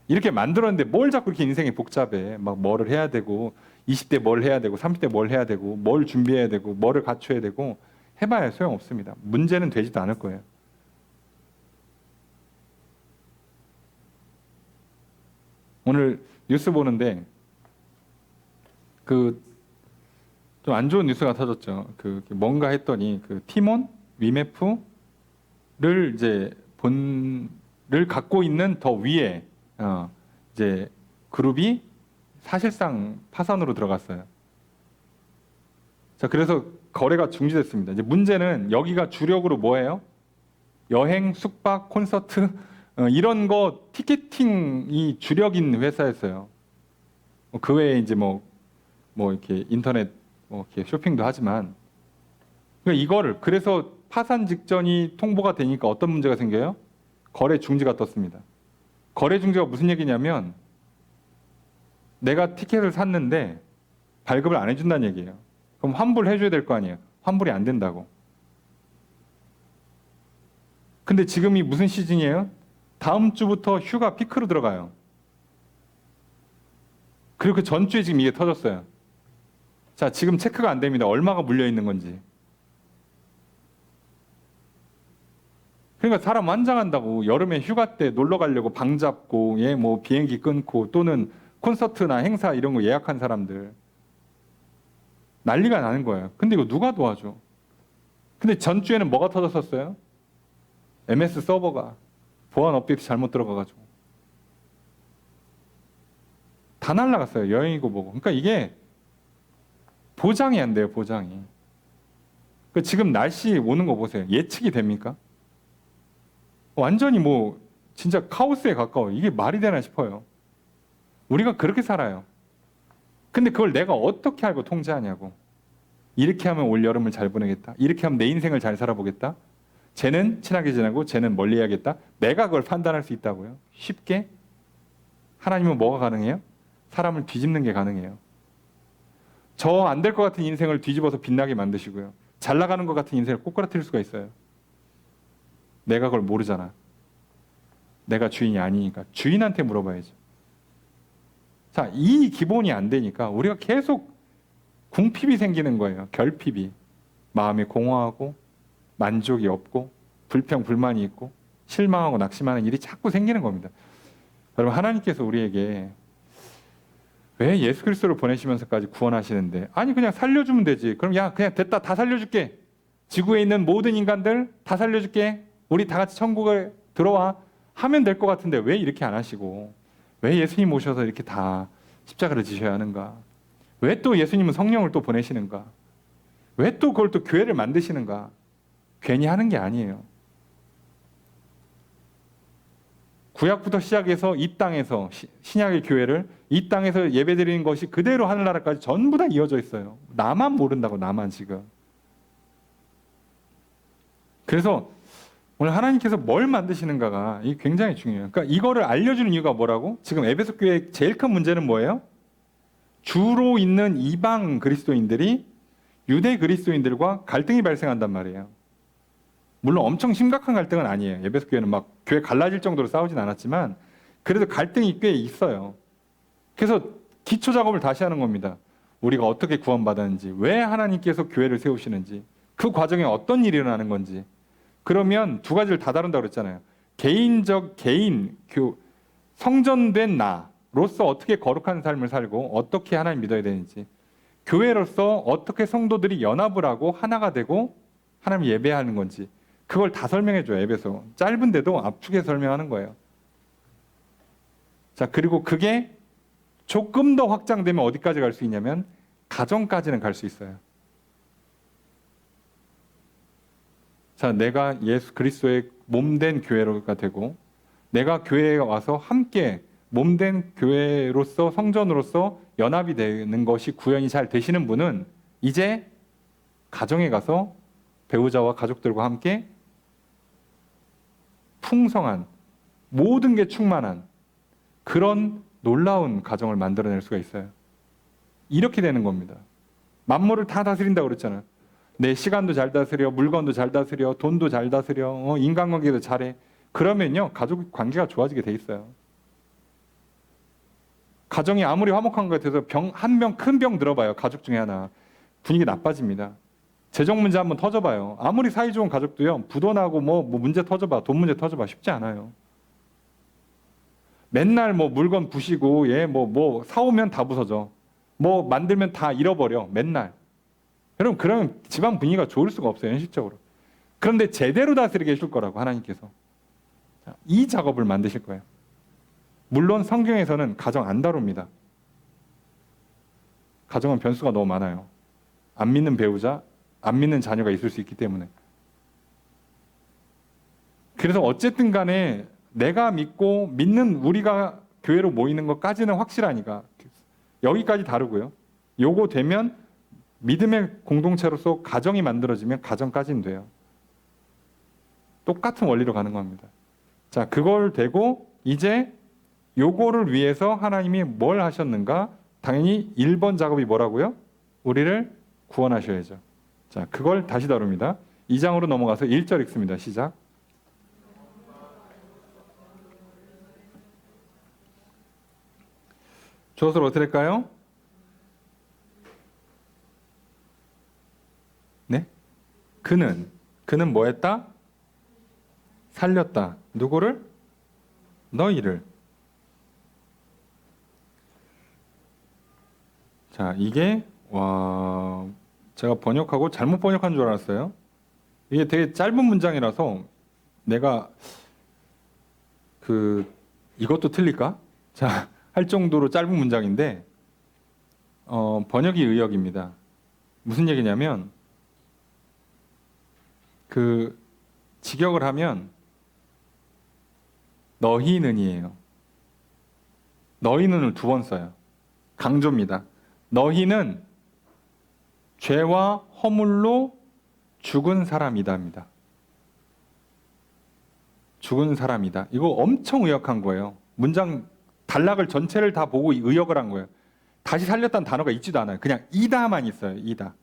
Speaker 1: 이렇게 만들었는데 뭘 자꾸 이렇게 인생이 복잡해. 막 뭐를 해야 되고 20대 뭘 해야 되고 30대 뭘 해야 되고 뭘 준비해야 되고 뭐를 갖춰야 되고 해봐야 소용없습니다. 문제는 되지도 않을 거예요. 오늘 뉴스 보는데 그 좀 안 좋은 뉴스가 터졌죠. 그 뭔가 했더니 그 티몬 위메프를 이제 본를 갖고 있는 더 위에 이제 그룹이 사실상 파산으로 들어갔어요. 자, 그래서 거래가 중지됐습니다. 이제 문제는 여기가 주력으로 뭐예요? 여행, 숙박, 콘서트 이런 거 티켓팅이 주력인 회사였어요. 그 외에 이제 뭐 이렇게 인터넷 이렇게 쇼핑도 하지만 그러니까 이거를 그래서 파산 직전이 통보가 되니까 어떤 문제가 생겨요? 거래 중지가 떴습니다. 거래 중지가 무슨 얘기냐면 내가 티켓을 샀는데 발급을 안 해준다는 얘기예요. 그럼 환불해줘야 될 거 아니에요. 환불이 안 된다고. 근데 지금이 무슨 시즌이에요? 다음 주부터 휴가 피크로 들어가요. 그리고 그 전주에 지금 이게 터졌어요. 자, 지금 체크가 안 됩니다. 얼마가 물려 있는 건지. 그러니까 사람 환장한다고 여름에 휴가 때 놀러 가려고 방 잡고 뭐 비행기 끊고 또는 콘서트나 행사 이런 거 예약한 사람들 난리가 나는 거예요. 근데 이거 누가 도와줘? 근데 전주에는 뭐가 터졌었어요? MS 서버가 보안 업데이트 잘못 들어가가지고 다 날라갔어요. 여행이고 뭐고. 그러니까 이게 보장이 안 돼요. 보장이. 지금 날씨 오는 거 보세요. 예측이 됩니까? 완전히 뭐 진짜 카오스에 가까워요. 이게 말이 되나 싶어요. 우리가 그렇게 살아요. 근데 그걸 내가 어떻게 알고 통제하냐고. 이렇게 하면 올 여름을 잘 보내겠다. 이렇게 하면 내 인생을 잘 살아보겠다. 쟤는 친하게 지내고 쟤는 멀리 해야겠다. 내가 그걸 판단할 수 있다고요. 쉽게. 하나님은 뭐가 가능해요? 사람을 뒤집는 게 가능해요. 저 안 될 것 같은 인생을 뒤집어서 빛나게 만드시고요. 잘 나가는 것 같은 인생을 꼬꾸라뜨릴 수가 있어요. 내가 그걸 모르잖아. 내가 주인이 아니니까. 주인한테 물어봐야죠. 자, 이 기본이 안 되니까 우리가 계속 궁핍이 생기는 거예요. 결핍이. 마음이 공허하고 만족이 없고 불평, 불만이 있고 실망하고 낙심하는 일이 자꾸 생기는 겁니다. 여러분, 하나님께서 우리에게 왜 예수 그리스도를 보내시면서까지 구원하시는데 아니 그냥 살려주면 되지. 그럼 야 그냥 됐다 다 살려줄게. 지구에 있는 모든 인간들 다 살려줄게. 우리 다 같이 천국에 들어와 하면 될 것 같은데 왜 이렇게 안 하시고 왜 예수님 오셔서 이렇게 다 십자가를 지셔야 하는가? 왜 또 예수님은 성령을 또 보내시는가? 왜 또 그걸 또 교회를 만드시는가? 괜히 하는 게 아니에요. 구약부터 시작해서 이 땅에서 신약의 교회를 이 땅에서 예배드리는 것이 그대로 하늘나라까지 전부 다 이어져 있어요. 나만 모른다고. 나만 지금. 그래서 오늘 하나님께서 뭘 만드시는가가 이게 굉장히 중요해요. 그러니까 이거를 알려주는 이유가 뭐라고? 지금 에베소 교회의 제일 큰 문제는 뭐예요? 주로 있는 이방 그리스도인들이 유대 그리스도인들과 갈등이 발생한단 말이에요. 물론 엄청 심각한 갈등은 아니에요. 에베소 교회는 막 교회 갈라질 정도로 싸우진 않았지만 그래도 갈등이 꽤 있어요. 그래서 기초 작업을 다시 하는 겁니다. 우리가 어떻게 구원받았는지, 왜 하나님께서 교회를 세우시는지, 그 과정에 어떤 일이 일어나는 건지. 그러면 두 가지를 다 다룬다고 그랬잖아요. 성전된 나로서 어떻게 거룩한 삶을 살고 어떻게 하나님 믿어야 되는지, 교회로서 어떻게 성도들이 연합을 하고 하나가 되고 하나님 예배하는 건지, 그걸 다 설명해줘요. 에베소. 짧은데도 압축해 설명하는 거예요. 자, 그리고 그게 조금 더 확장되면 어디까지 갈 수 있냐면 가정까지는 갈 수 있어요. 자, 내가 예수 그리스도의 몸된 교회가 되고 내가 교회에 와서 함께 몸된 교회로서 성전으로서 연합이 되는 것이 구현이 잘 되시는 분은 이제 가정에 가서 배우자와 가족들과 함께 풍성한, 모든 게 충만한 그런 놀라운 가정을 만들어낼 수가 있어요. 이렇게 되는 겁니다. 만물을 다 다스린다고 그랬잖아요. 내 시간도 잘 다스려, 물건도 잘 다스려, 돈도 잘 다스려, 인간관계도 잘해. 그러면요, 가족 관계가 좋아지게 돼 있어요. 가정이 아무리 화목한 것 같아서 한 명 큰 병 들어봐요. 가족 중에 하나. 분위기 나빠집니다. 재정 문제 한번 터져봐요. 아무리 사이좋은 가족도요, 부도나고 뭐 문제 터져봐, 돈 문제 터져봐 쉽지 않아요. 맨날 뭐 물건 부시고, 뭐 사오면 다 부서져. 뭐 만들면 다 잃어버려. 맨날. 여러분, 그러면 집안 분위기가 좋을 수가 없어요, 현실적으로. 그런데 제대로 다스리게 해줄 거라고, 하나님께서. 자, 이 작업을 만드실 거예요. 물론 성경에서는 가정 안 다룹니다. 가정은 변수가 너무 많아요. 안 믿는 배우자, 안 믿는 자녀가 있을 수 있기 때문에. 그래서 어쨌든 간에 내가 믿고 믿는 우리가 교회로 모이는 것까지는 확실하니까 여기까지 다루고요. 요거 되면 믿음의 공동체로서 가정이 만들어지면 가정까지는 돼요. 똑같은 원리로 가는 겁니다. 자, 그걸 되고 이제 요거를 위해서 하나님이 뭘 하셨는가? 당연히 1번 작업이 뭐라고요? 우리를 구원하셔야죠. 자, 그걸 다시 다룹니다. 2장으로 넘어가서 1절 읽습니다. 시작. 주어를 어떻게 할까요? 네? 그는 뭐 했다? 살렸다. 누구를? 너희를. 자, 이게 제가 번역하고 잘못 번역한 줄 알았어요. 이게 되게 짧은 문장이라서 내가 이것도 틀릴까? 자, 할 정도로 짧은 문장인데 번역이 의역입니다. 무슨 얘기냐면 직역을 하면 너희는이에요. 너희는을 2번 써요. 강조입니다. 너희는 죄와 허물로 죽은 사람이다입니다. 죽은 사람이다. 이거 엄청 의역한 거예요. 문장 단락을 전체를 다 보고 의역을 한 거예요. 다시 살렸다는 단어가 있지도 않아요. 그냥 이다만 있어요. 이다.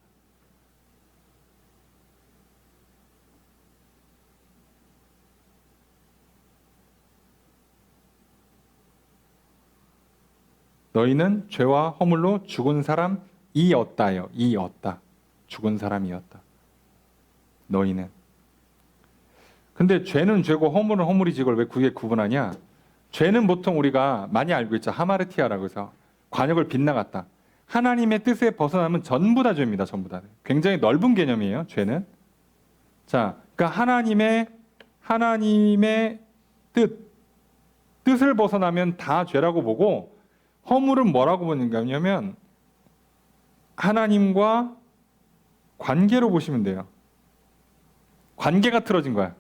Speaker 1: 너희는 죄와 허물로 죽은 사람이었다요. 이었다. 죽은 사람이었다. 너희는. 근데 죄는 죄고 허물은 허물이지 이걸 왜 그게 구분하냐? 죄는 보통 우리가 많이 알고 있죠. 하마르티아라고 해서 관역을 빗나갔다. 하나님의 뜻에 벗어나면 전부 다 죄입니다. 전부 다. 굉장히 넓은 개념이에요. 죄는. 자, 그러니까 하나님의 뜻을 벗어나면 다 죄라고 보고 허물은 뭐라고 보는 거냐면 하나님과 관계로 보시면 돼요. 관계가 틀어진 거야.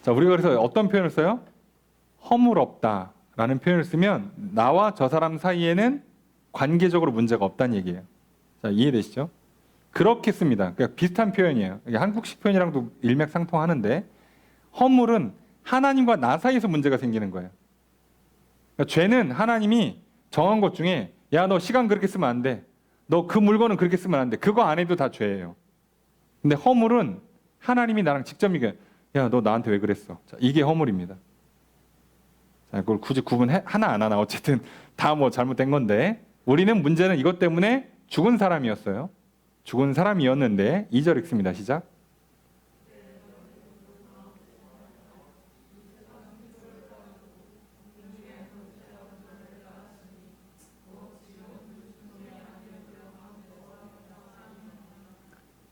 Speaker 1: 자, 우리가 그래서 어떤 표현을 써요? 허물 없다라는 표현을 쓰면 나와 저 사람 사이에는 관계적으로 문제가 없다는 얘기예요. 자, 이해되시죠? 그렇게 씁니다. 그러니까 비슷한 표현이에요. 한국식 표현이랑도 일맥상통하는데 허물은 하나님과 나 사이에서 문제가 생기는 거예요. 그러니까 죄는 하나님이 정한 것 중에 야, 너 시간 그렇게 쓰면 안 돼. 너 그 물건은 그렇게 쓰면 안 돼. 그거 안 해도 다 죄예요. 근데 허물은 하나님이 나랑 직접 얘기해. 야, 너 나한테 왜 그랬어? 자, 이게 허물입니다. 자, 그걸 굳이 하나 안 하나 어쨌든 다 뭐 잘못된 건데 우리는 문제는 이것 때문에 죽은 사람이었어요. 죽은 사람이었는데 2절 읽습니다. 시작.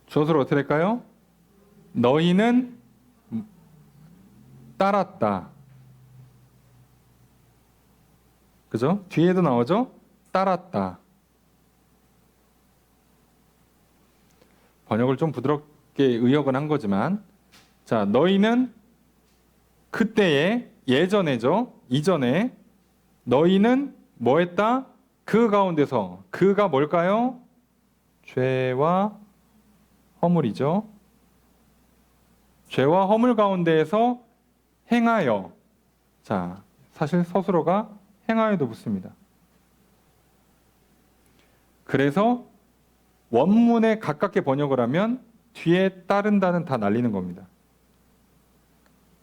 Speaker 1: 주어를 어떻게 할까요? 너희는 따랐다. 그죠? 뒤에도 나오죠? 따랐다. 번역을 좀 부드럽게 의역은 한 거지만 자, 너희는 그때에 예전에죠. 이전에 너희는 뭐 했다? 그 가운데서 그가 뭘까요? 죄와 허물이죠. 죄와 허물 가운데에서 행하여. 자, 사실 서술어가 행하여도 붙습니다. 그래서 원문에 가깝게 번역을 하면 뒤에 따른다는 다 날리는 겁니다.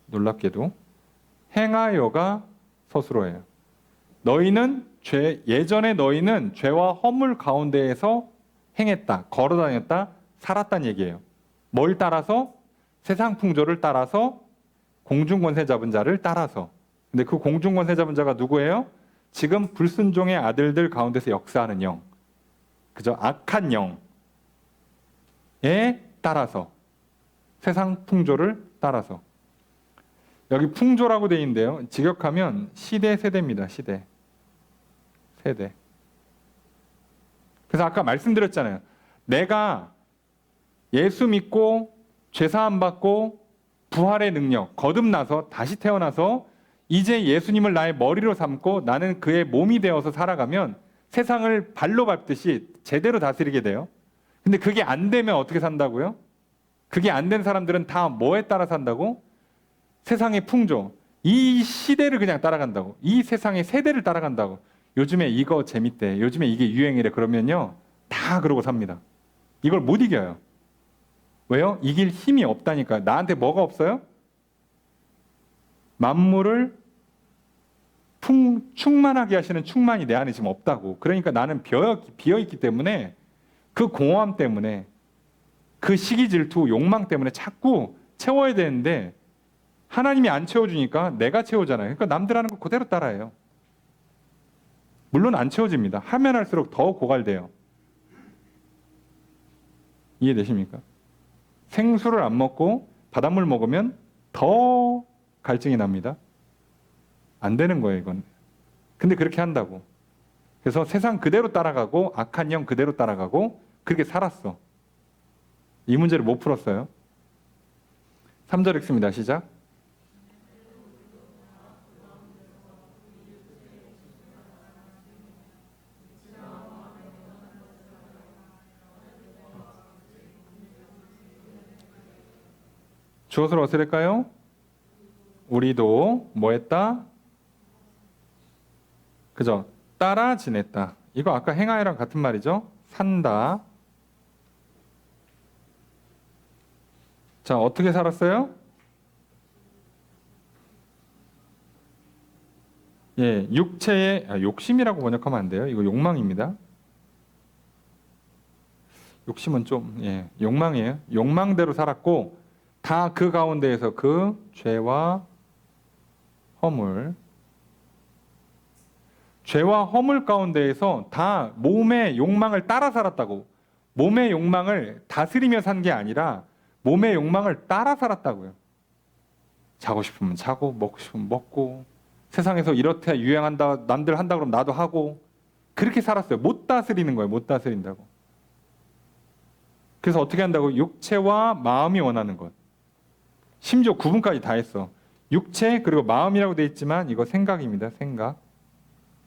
Speaker 1: 놀랍게도 행하여가 서술어예요. 예전에 너희는 죄와 허물 가운데에서 행했다, 걸어다녔다, 살았다는 얘기예요. 뭘 따라서? 세상 풍조를 따라서, 공중권세 잡은 자를 따라서. 근데 그 공중권세 잡은 자가 누구예요? 지금 불순종의 아들들 가운데서 역사하는 영, 그죠? 악한 영에 따라서, 세상 풍조를 따라서. 여기 풍조라고 돼 있는데요, 직역하면 시대, 세대입니다. 시대, 세대. 그래서 아까 말씀드렸잖아요. 내가 예수 믿고 죄사함 받고 부활의 능력 거듭나서 다시 태어나서 이제 예수님을 나의 머리로 삼고 나는 그의 몸이 되어서 살아가면 세상을 발로 밟듯이 제대로 다스리게 돼요. 근데 그게 안 되면 어떻게 산다고요? 그게 안 된 사람들은 다 뭐에 따라 산다고? 세상의 풍조, 이 시대를 그냥 따라간다고. 이 세상의 세대를 따라간다고. 요즘에 이거 재밌대, 요즘에 이게 유행이래, 그러면요 다 그러고 삽니다. 이걸 못 이겨요. 왜요? 이길 힘이 없다니까요. 나한테 뭐가 없어요? 만물을 충만하게 하시는 충만이 내 안에 지금 없다고. 그러니까 나는 비어있기 때문에, 그 공허함 때문에, 그 시기 질투 욕망 때문에 자꾸 채워야 되는데 하나님이 안 채워주니까 내가 채우잖아요. 그러니까 남들 하는 거 그대로 따라해요. 물론 안 채워집니다. 하면 할수록 더 고갈돼요. 이해되십니까? 생수를 안 먹고 바닷물 먹으면 더 갈증이 납니다. 안 되는 거예요, 이건. 근데 그렇게 한다고. 그래서 세상 그대로 따라가고 악한 영 그대로 따라가고 그렇게 살았어. 이 문제를 못 풀었어요. 3절 읽습니다. 시작. 주엇을 어찌할까요? 우리도 뭐 했다? 그죠? 따라 지냈다. 이거 아까 행하여랑 같은 말이죠? 산다. 자, 어떻게 살았어요? 예, 육체의 욕심이라고 번역하면 안 돼요. 이거 욕망입니다. 욕심은 좀 욕망이에요. 욕망대로 살았고 다 그 가운데에서 그 죄와 허물, 죄와 허물 가운데에서 다 몸의 욕망을 따라 살았다고. 몸의 욕망을 다스리며 산 게 아니라 몸의 욕망을 따라 살았다고요. 자고 싶으면 자고, 먹고 싶으면 먹고, 세상에서 이렇게 유행한다, 남들 한다 그러면 나도 하고, 그렇게 살았어요. 못 다스리는 거예요. 못 다스린다고. 그래서 어떻게 한다고? 육체와 마음이 원하는 것. 심지어 구분까지 다 했어. 육체 그리고 마음이라고 돼 있지만 이거 생각입니다. 생각,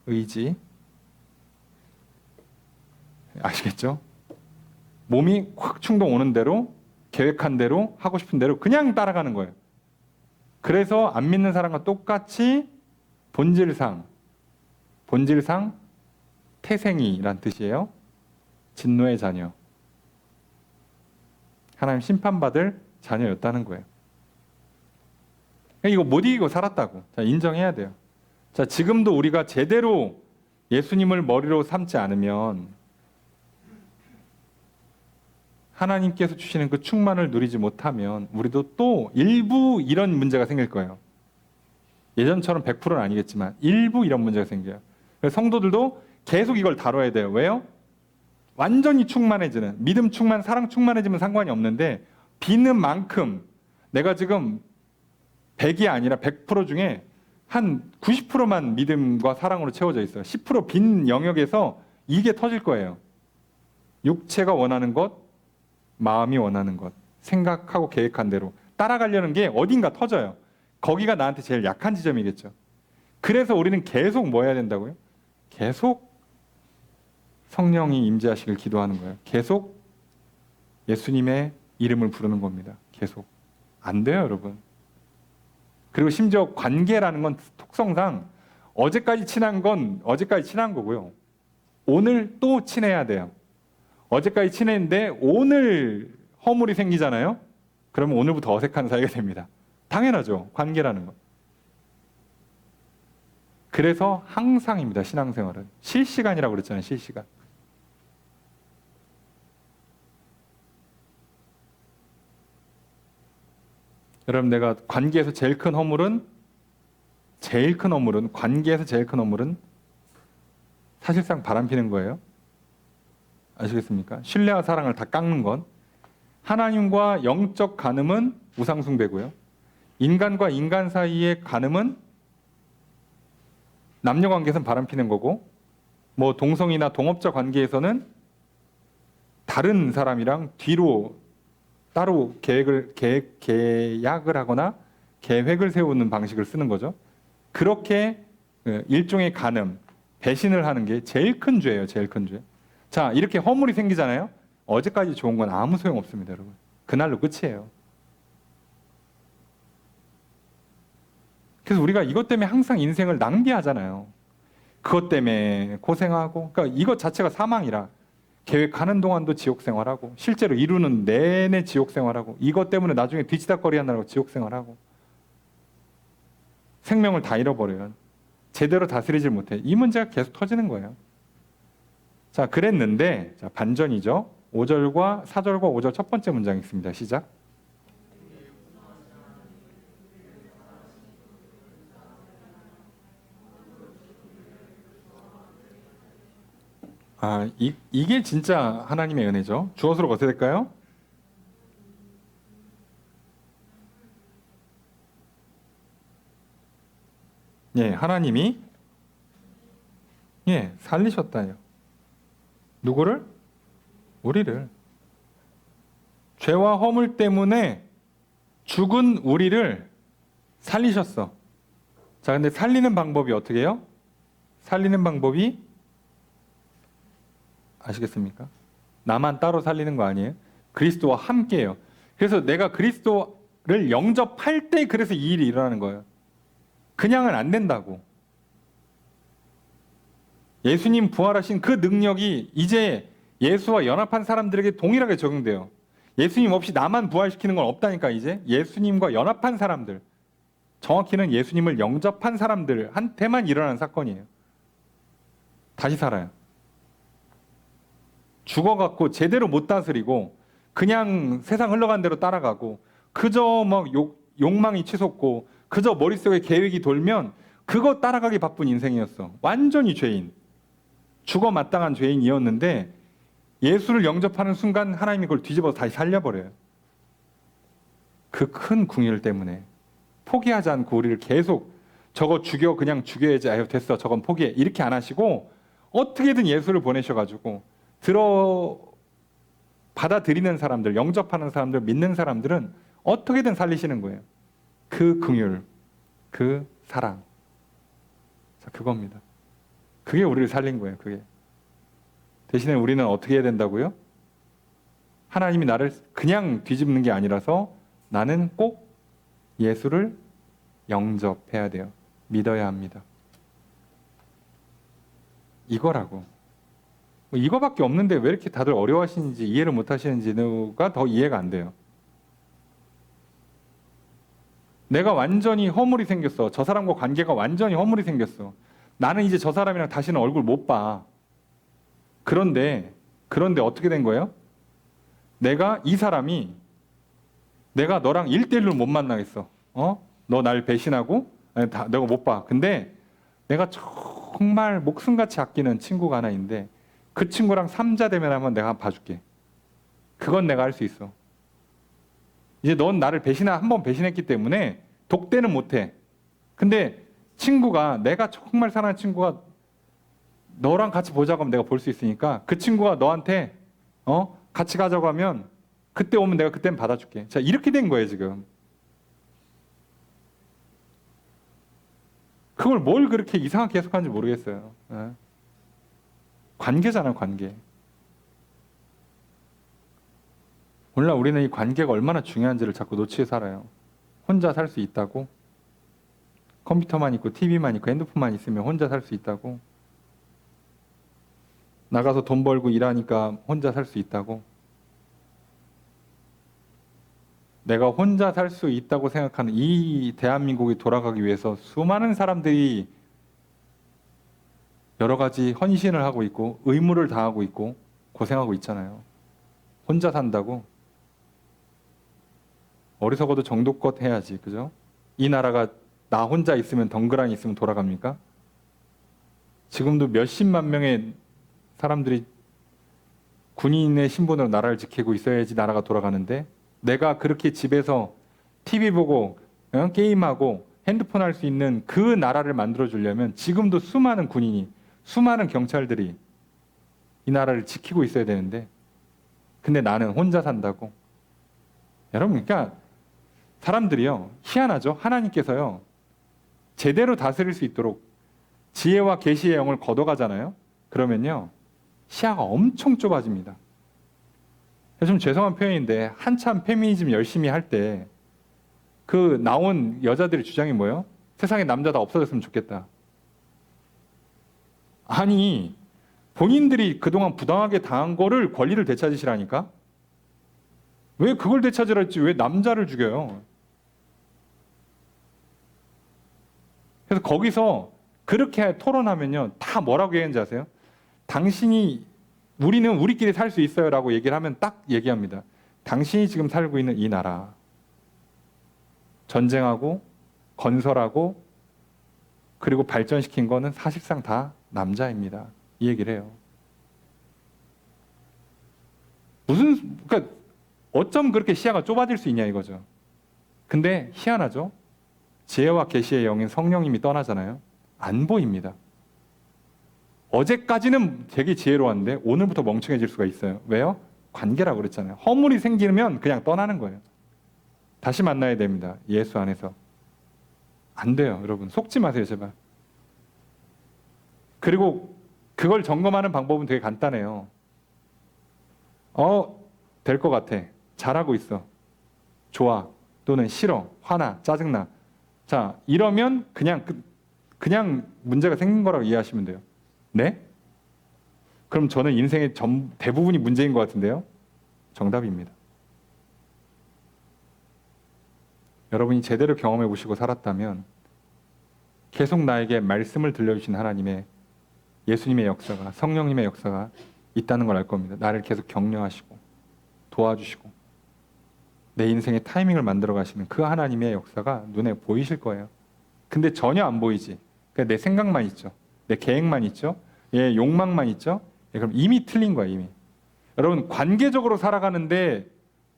Speaker 1: 의지. 아시겠죠? 몸이 확 충동 오는 대로, 계획한 대로, 하고 싶은 대로 그냥 따라가는 거예요. 그래서 안 믿는 사람과 똑같이 본질상 태생이란 뜻이에요. 진노의 자녀. 하나님 심판받을 자녀였다는 거예요. 이거 못 이기고 살았다고. 자, 인정해야 돼요. 자, 지금도 우리가 제대로 예수님을 머리로 삼지 않으면 하나님께서 주시는 그 충만을 누리지 못하면 우리도 또 일부 이런 문제가 생길 거예요. 예전처럼 100%는 아니겠지만 일부 이런 문제가 생겨요. 그래서 성도들도 계속 이걸 다뤄야 돼요. 왜요? 완전히 충만해지는, 믿음 충만, 사랑 충만해지면 상관이 없는데 비는 만큼 내가 지금 100이 아니라 100% 중에 한 90%만 믿음과 사랑으로 채워져 있어요. 10% 빈 영역에서 이게 터질 거예요. 육체가 원하는 것, 마음이 원하는 것, 생각하고 계획한 대로 따라가려는 게 어딘가 터져요. 거기가 나한테 제일 약한 지점이겠죠. 그래서 우리는 계속 뭐 해야 된다고요? 계속 성령이 임재하시길 기도하는 거예요. 계속 예수님의 이름을 부르는 겁니다. 계속. 안 돼요, 여러분. 그리고 심지어 관계라는 건 특성상 어제까지 친한 건 어제까지 친한 거고요. 오늘 또 친해야 돼요. 어제까지 친했는데 오늘 허물이 생기잖아요. 그러면 오늘부터 어색한 사이가 됩니다. 당연하죠. 관계라는 건. 그래서 항상입니다. 신앙생활은. 실시간이라고 그랬잖아요. 실시간. 여러분, 내가 관계에서 제일 큰 허물은 관계에서 제일 큰 허물은 사실상 바람피는 거예요. 아시겠습니까? 신뢰와 사랑을 다 깎는 건 하나님과 영적 간음은 우상숭배고요. 인간과 인간 사이의 간음은 남녀 관계에서는 바람피는 거고, 뭐 동성이나 동업자 관계에서는 다른 사람이랑 뒤로 따로 계약을 하거나 계획을 세우는 방식을 쓰는 거죠. 그렇게 일종의 간음, 배신을 하는 게 제일 큰 죄예요. 제일 큰 죄. 자, 이렇게 허물이 생기잖아요. 어제까지 좋은 건 아무 소용 없습니다, 여러분. 그날로 끝이에요. 그래서 우리가 이것 때문에 항상 인생을 낭비하잖아요. 그것 때문에 고생하고, 그러니까 이것 자체가 사망이라 계획하는 동안도 지옥 생활하고, 실제로 이루는 내내 지옥 생활하고, 이것 때문에 나중에 뒤치다꺼리 하느라고 지옥 생활하고, 생명을 다 잃어버려요. 제대로 다스리질 못해. 이 문제가 계속 터지는 거예요. 자, 그랬는데, 자, 반전이죠. 5절과 4절과 5절 첫 번째 문장 있습니다. 시작. 이게 진짜 하나님의 은혜죠. 주어서로 어떻게 될까요? 예, 하나님이 살리셨다요. 누구를? 우리를. 죄와 허물 때문에 죽은 우리를 살리셨어. 자, 근데 살리는 방법이 어떻게 해요? 살리는 방법이 아시겠습니까? 나만 따로 살리는 거 아니에요? 그리스도와 함께해요. 그래서 내가 그리스도를 영접할 때 그래서 이 일이 일어나는 거예요. 그냥은 안 된다고. 예수님 부활하신 그 능력이 이제 예수와 연합한 사람들에게 동일하게 적용돼요. 예수님 없이 나만 부활시키는 건 없다니까. 이제 예수님과 연합한 사람들, 정확히는 예수님을 영접한 사람들한테만 일어나는 사건이에요. 다시 살아요. 죽어갖고 제대로 못 다스리고 그냥 세상 흘러간 대로 따라가고 그저 막 욕망이 치솟고 그저 머릿속에 계획이 돌면 그거 따라가기 바쁜 인생이었어. 완전히 죄인. 죽어 마땅한 죄인이었는데 예수를 영접하는 순간 하나님이 그걸 뒤집어서 다시 살려버려요. 그 큰 궁율 때문에 포기하지 않고 우리를 계속 저거 죽여, 그냥 죽여야지. 아유 됐어, 저건 포기해. 이렇게 안 하시고 어떻게든 예수를 보내셔가지고 받아들이는 사람들, 영접하는 사람들, 믿는 사람들은 어떻게든 살리시는 거예요. 그 긍휼, 그 사랑. 자, 그겁니다. 그게 우리를 살린 거예요. 그게. 대신에 우리는 어떻게 해야 된다고요? 하나님이 나를 그냥 뒤집는 게 아니라서 나는 꼭 예수를 영접해야 돼요. 믿어야 합니다. 이거라고. 이거밖에 없는데 왜 이렇게 다들 어려워하시는지, 이해를 못 하시는지가 더 이해가 안 돼요. 내가 완전히 허물이 생겼어. 저 사람과 관계가 완전히 허물이 생겼어. 나는 이제 저 사람이랑 다시는 얼굴 못 봐. 그런데 어떻게 된 거예요? 내가 너랑 1대1로 못 만나겠어. 너 날 배신하고 내가 못 봐. 근데 내가 정말 목숨같이 아끼는 친구가 하나 있는데 그 친구랑 3자 대면 한번 내가 한번 봐줄게. 그건 내가 할 수 있어. 이제 넌 나를 한번 배신했기 때문에 독대는 못해. 근데 내가 정말 사랑하는 친구가 너랑 같이 보자고 하면 내가 볼 수 있으니까 그 친구가 너한테 같이 가자고 하면 그때 오면 내가 그때는 받아줄게. 자, 이렇게 된 거예요 지금. 그걸 뭘 그렇게 이상하게 해석하는지 모르겠어요. 관계잖아요, 관계. 오늘날 우리는 이 관계가 얼마나 중요한지를 자꾸 놓치고 살아요. 혼자 살 수 있다고? 컴퓨터만 있고 TV만 있고 핸드폰만 있으면 혼자 살 수 있다고. 나가서 돈 벌고 일하니까 혼자 살 수 있다고. 내가 혼자 살 수 있다고 생각하는 이 대한민국이 돌아가기 위해서 수많은 사람들이 여러 가지 헌신을 하고 있고 의무를 다하고 있고 고생하고 있잖아요. 혼자 산다고? 어리석어도 정도껏 해야지, 그죠? 이 나라가 나 혼자 있으면 덩그러니 있으면 돌아갑니까? 지금도 몇십만 명의 사람들이 군인의 신분으로 나라를 지키고 있어야지 나라가 돌아가는데, 내가 그렇게 집에서 TV 보고 게임하고 핸드폰 할 수 있는 그 나라를 만들어 주려면 지금도 수많은 군인이, 수많은 경찰들이 이 나라를 지키고 있어야 되는데, 근데 나는 혼자 산다고. 여러분, 그러니까 사람들이요, 희한하죠? 하나님께서요, 제대로 다스릴 수 있도록 지혜와 계시의 영을 걷어가잖아요. 그러면요, 시야가 엄청 좁아집니다. 좀 죄송한 표현인데, 한참 페미니즘 열심히 할 때 그 나온 여자들의 주장이 뭐예요? 세상에 남자 다 없어졌으면 좋겠다. 아니, 본인들이 그동안 부당하게 당한 거를 권리를 되찾으시라니까? 왜 그걸 되찾으라 했지 왜 남자를 죽여요? 그래서 거기서 그렇게 토론하면요, 다 뭐라고 얘기하는지 아세요? 당신이, 우리는 우리끼리 살 수 있어요 라고 얘기를 하면 딱 얘기합니다. 당신이 지금 살고 있는 이 나라, 전쟁하고 건설하고 그리고 발전시킨 거는 사실상 다 남자입니다. 이 얘기를 해요. 그러니까 어쩜 그렇게 시야가 좁아질 수 있냐 이거죠. 근데 희한하죠? 지혜와 계시의 영인 성령님이 떠나잖아요. 안 보입니다. 어제까지는 되게 지혜로웠는데 오늘부터 멍청해질 수가 있어요. 왜요? 관계라고 그랬잖아요. 허물이 생기면 그냥 떠나는 거예요. 다시 만나야 됩니다. 예수 안에서. 안 돼요, 여러분. 속지 마세요, 제발. 그리고 그걸 점검하는 방법은 되게 간단해요. 될 것 같아. 잘하고 있어. 좋아. 또는 싫어. 화나. 짜증나. 자, 이러면 그냥 문제가 생긴 거라고 이해하시면 돼요. 네? 그럼 저는 인생의 대부분이 문제인 것 같은데요? 정답입니다. 여러분이 제대로 경험해 보시고 살았다면 계속 나에게 말씀을 들려주신 하나님의, 예수님의 역사가, 성령님의 역사가 있다는 걸 알 겁니다. 나를 계속 격려하시고 도와주시고 내 인생의 타이밍을 만들어 가시는 그 하나님의 역사가 눈에 보이실 거예요. 근데 전혀 안 보이지. 그러니까 내 생각만 있죠. 내 계획만 있죠. 예, 욕망만 있죠. 예, 그럼 이미 틀린 거야, 이미. 여러분, 관계적으로 살아가는데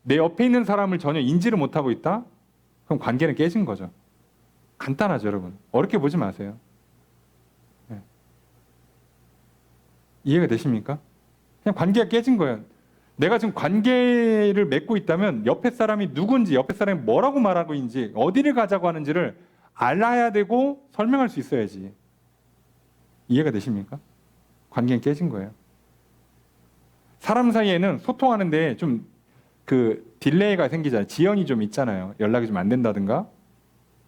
Speaker 1: 내 옆에 있는 사람을 전혀 인지를 못하고 있다? 그럼 관계는 깨진 거죠. 간단하죠, 여러분. 어렵게 보지 마세요. 예. 이해가 되십니까? 그냥 관계가 깨진 거예요. 내가 지금 관계를 맺고 있다면 옆에 사람이 누군지, 옆에 사람이 뭐라고 말하고 있는지, 어디를 가자고 하는지를 알아야 되고 설명할 수 있어야지. 이해가 되십니까? 관계는 깨진 거예요. 사람 사이에는 소통하는데 좀 딜레이가 생기잖아요. 지연이 좀 있잖아요. 연락이 좀 안 된다든가.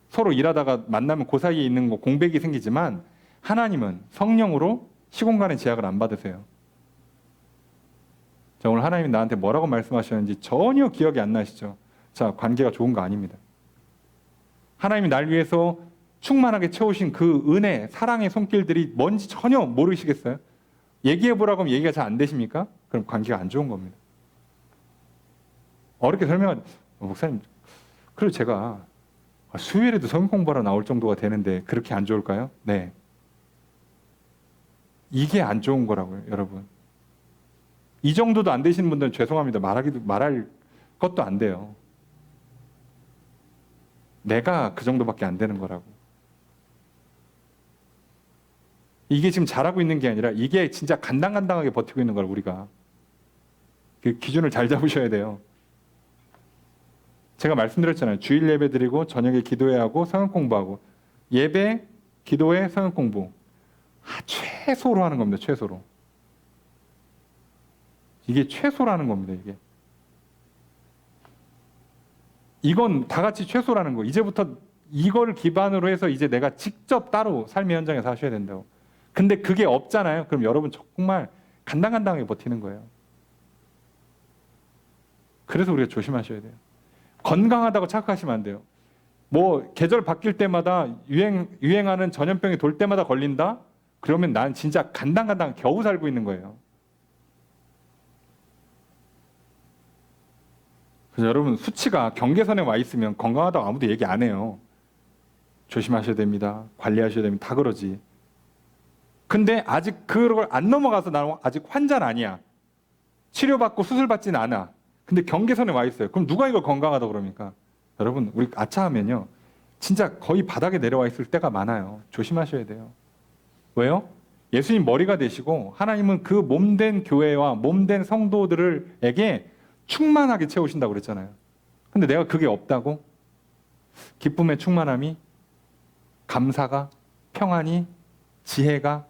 Speaker 1: 서로 일하다가 만나면 그 사이에 있는 거 공백이 생기지만 하나님은 성령으로 시공간의 제약을 안 받으세요. 자, 오늘 하나님이 나한테 뭐라고 말씀하셨는지 전혀 기억이 안 나시죠? 자, 관계가 좋은 거 아닙니다. 하나님이 날 위해서 충만하게 채우신 그 은혜, 사랑의 손길들이 뭔지 전혀 모르시겠어요? 얘기해보라고 하면 얘기가 잘 안 되십니까? 그럼 관계가 안 좋은 겁니다. 어렵게 설명하죠. 목사님, 그래도 제가 수요일에도 성경 공부하러 나올 정도가 되는데 그렇게 안 좋을까요? 네. 이게 안 좋은 거라고요, 여러분. 이 정도도 안 되시는 분들은 죄송합니다. 말할 것도 안 돼요. 내가 그 정도밖에 안 되는 거라고. 이게 지금 잘하고 있는 게 아니라 이게 진짜 간당간당하게 버티고 있는 걸 우리가. 그 기준을 잘 잡으셔야 돼요. 제가 말씀드렸잖아요. 주일 예배 드리고 저녁에 기도해야 하고 성경 공부하고. 예배, 기도회, 성경 공부. 최소로 하는 겁니다. 최소로. 이게 최소라는 겁니다. 이건 다 같이 최소라는 거. 이제부터 이걸 기반으로 해서 이제 내가 직접 따로 삶의 현장에서 하셔야 된다고. 근데 그게 없잖아요. 그럼 여러분 정말 간당간당하게 버티는 거예요. 그래서 우리가 조심하셔야 돼요. 건강하다고 착각하시면 안 돼요. 뭐 계절 바뀔 때마다 유행하는 전염병이 돌 때마다 걸린다? 그러면 난 진짜 간당간당 겨우 살고 있는 거예요. 그래서 여러분 수치가 경계선에 와 있으면 건강하다고 아무도 얘기 안 해요. 조심하셔야 됩니다. 관리하셔야 됩니다. 다 그러지. 근데 아직 그걸 안 넘어가서 나는 아직 환자는 아니야. 치료받고 수술받지는 않아. 근데 경계선에 와 있어요. 그럼 누가 이걸 건강하다고 그럽니까? 여러분 우리 아차하면요. 진짜 거의 바닥에 내려와 있을 때가 많아요. 조심하셔야 돼요. 왜요? 예수님 머리가 되시고 하나님은 그 몸된 교회와 몸된 성도들에게 충만하게 채우신다고 그랬잖아요. 근데 내가 그게 없다고? 기쁨의 충만함이, 감사가, 평안이, 지혜가,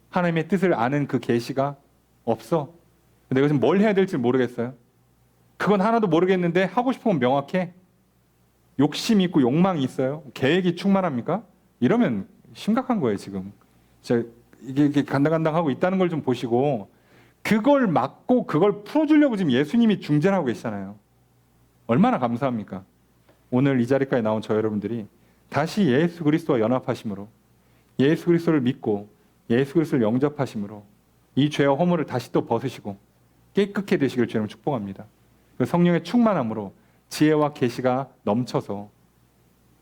Speaker 1: 하나님의 뜻을 아는 그 계시가 없어. 내가 지금 뭘 해야 될지 모르겠어요. 그건 하나도 모르겠는데 하고 싶은 건 명확해. 욕심이 있고 욕망이 있어요. 계획이 충만합니까? 이러면 심각한 거예요 지금. 이게 간당간당하고 있다는 걸 좀 보시고 그걸 막고 그걸 풀어주려고 지금 예수님이 중재하고 계시잖아요. 얼마나 감사합니까? 오늘 이 자리까지 나온 저 여러분들이 다시 예수 그리스도와 연합하심으로, 예수 그리스도를 믿고 예수 그리스도를 영접하심으로 이 죄와 허물을 다시 또 벗으시고 깨끗게 되시길 주님 축복합니다. 그 성령의 충만함으로 지혜와 계시가 넘쳐서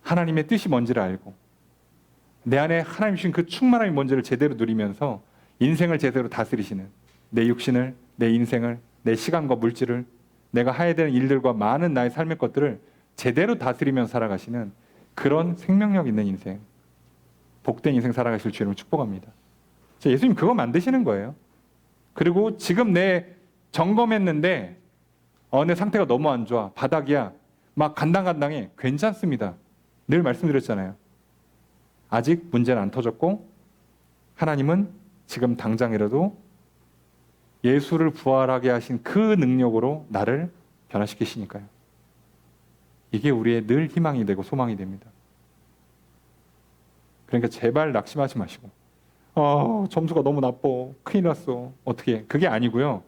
Speaker 1: 하나님의 뜻이 뭔지를 알고 내 안에 하나님 주신 그 충만함이 뭔지를 제대로 누리면서 인생을 제대로 다스리시는, 내 육신을, 내 인생을, 내 시간과 물질을, 내가 해야 되는 일들과 많은 나의 삶의 것들을 제대로 다스리면서 살아가시는 그런 생명력 있는 인생, 복된 인생 살아가실 주님을 축복합니다. 예수님 그거 만드시는 거예요. 그리고 지금 내 점검했는데 내 상태가 너무 안 좋아, 바닥이야, 막 간당간당해, 괜찮습니다. 늘 말씀드렸잖아요. 아직 문제는 안 터졌고 하나님은 지금 당장이라도 예수를 부활하게 하신 그 능력으로 나를 변화시키시니까요. 이게 우리의 늘 희망이 되고 소망이 됩니다. 그러니까 제발 낙심하지 마시고 점수가 너무 나빠, 큰일 났어, 어떻게, 그게 아니고요.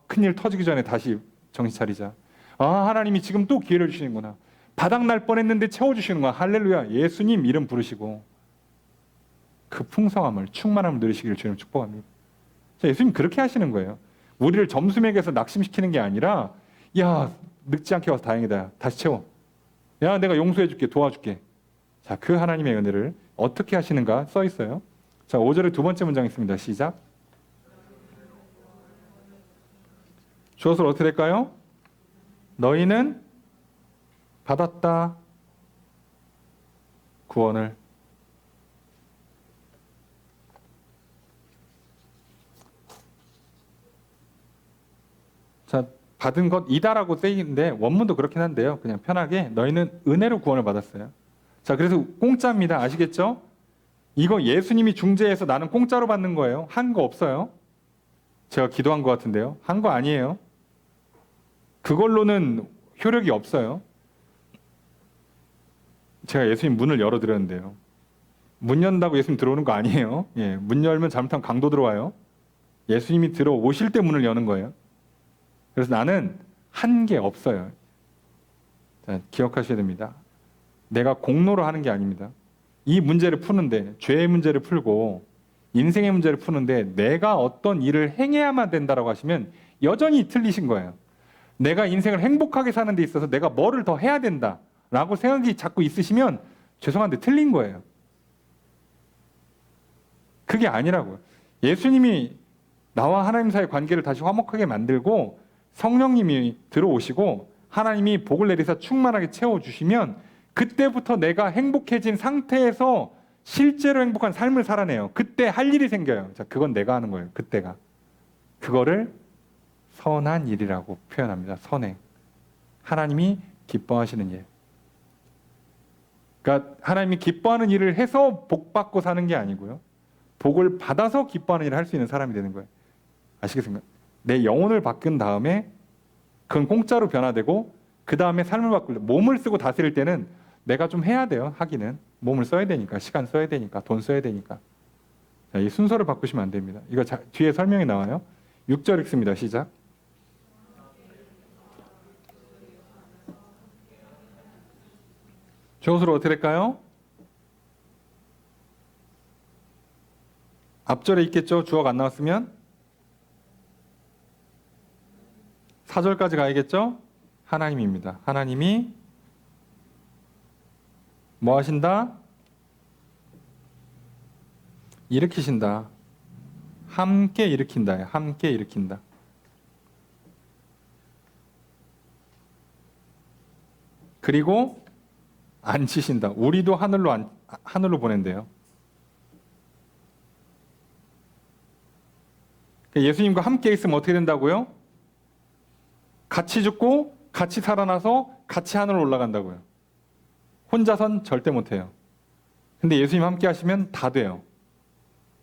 Speaker 1: 큰일 터지기 전에 다시 정신 차리자. 하나님이 지금 또 기회를 주시는구나. 바닥 날 뻔했는데 채워주시는 거야. 할렐루야. 예수님 이름 부르시고 그 풍성함을, 충만함을 누리시기를 주님 축복합니다. 예수님 그렇게 하시는 거예요. 우리를 점수 매겨서 낙심시키는 게 아니라 야 늙지 않게 와서 다행이다, 다시 채워, 야 내가 용서해줄게, 도와줄게. 자, 그 하나님의 은혜를 어떻게 하시는가 써 있어요. 자, 5절의 두 번째 문장 있습니다. 시작. 주어서 어떻게 될까요? 너희는 받았다, 구원을. 자, 받은 것이다라고 쓰이는데 원문도 그렇긴 한데요. 그냥 편하게 너희는 은혜로 구원을 받았어요. 자, 그래서 공짜입니다. 아시겠죠? 이거 예수님이 중재해서 나는 공짜로 받는 거예요. 한 거 없어요. 제가 기도한 것 같은데요. 한 거 아니에요. 그걸로는 효력이 없어요. 제가 예수님 문을 열어드렸는데요. 문 연다고 예수님 들어오는 거 아니에요. 예, 문 열면 잘못하면 강도 들어와요. 예수님이 들어오실 때 문을 여는 거예요. 그래서 나는 한 게 없어요. 자, 기억하셔야 됩니다. 내가 공로로 하는 게 아닙니다. 이 문제를 푸는데, 죄의 문제를 풀고 인생의 문제를 푸는데 내가 어떤 일을 행해야만 된다라고 하시면 여전히 틀리신 거예요. 내가 인생을 행복하게 사는 데 있어서 내가 뭐를 더 해야 된다라고 생각이 자꾸 있으시면 죄송한데 틀린 거예요. 그게 아니라고요. 예수님이 나와 하나님 사이의 관계를 다시 화목하게 만들고 성령님이 들어오시고 하나님이 복을 내리사 충만하게 채워주시면 그때부터 내가 행복해진 상태에서 실제로 행복한 삶을 살아내요. 그때 할 일이 생겨요. 자, 그건 내가 하는 거예요. 그때가. 그거를 선한 일이라고 표현합니다. 선행. 하나님이 기뻐하시는 일. 그러니까 하나님이 기뻐하는 일을 해서 복 받고 사는 게 아니고요. 복을 받아서 기뻐하는 일을 할 수 있는 사람이 되는 거예요. 아시겠습니까? 내 영혼을 바꾼 다음에 그건 공짜로 변화되고 그 다음에 삶을 바꿀 때 몸을 쓰고 다스릴 때는 내가 좀 해야 돼요. 하기는. 몸을 써야 되니까, 시간 써야 되니까, 돈 써야 되니까. 자, 이 순서를 바꾸시면 안 됩니다. 이거 뒤에 설명이 나와요. 6절 읽습니다. 시작. 주어수로 어떻게 될까요? 앞절에 있겠죠. 주어가 안 나왔으면 4절까지 가야겠죠. 하나님입니다. 하나님이 뭐 하신다? 일으키신다. 함께 일으킨다. 함께 일으킨다. 그리고 앉히신다. 우리도 하늘로 보낸대요. 예수님과 함께 있으면 어떻게 된다고요? 같이 죽고 같이 살아나서 같이 하늘로 올라간다고요. 혼자선 절대 못해요. 근데 예수님 함께 하시면 다 돼요.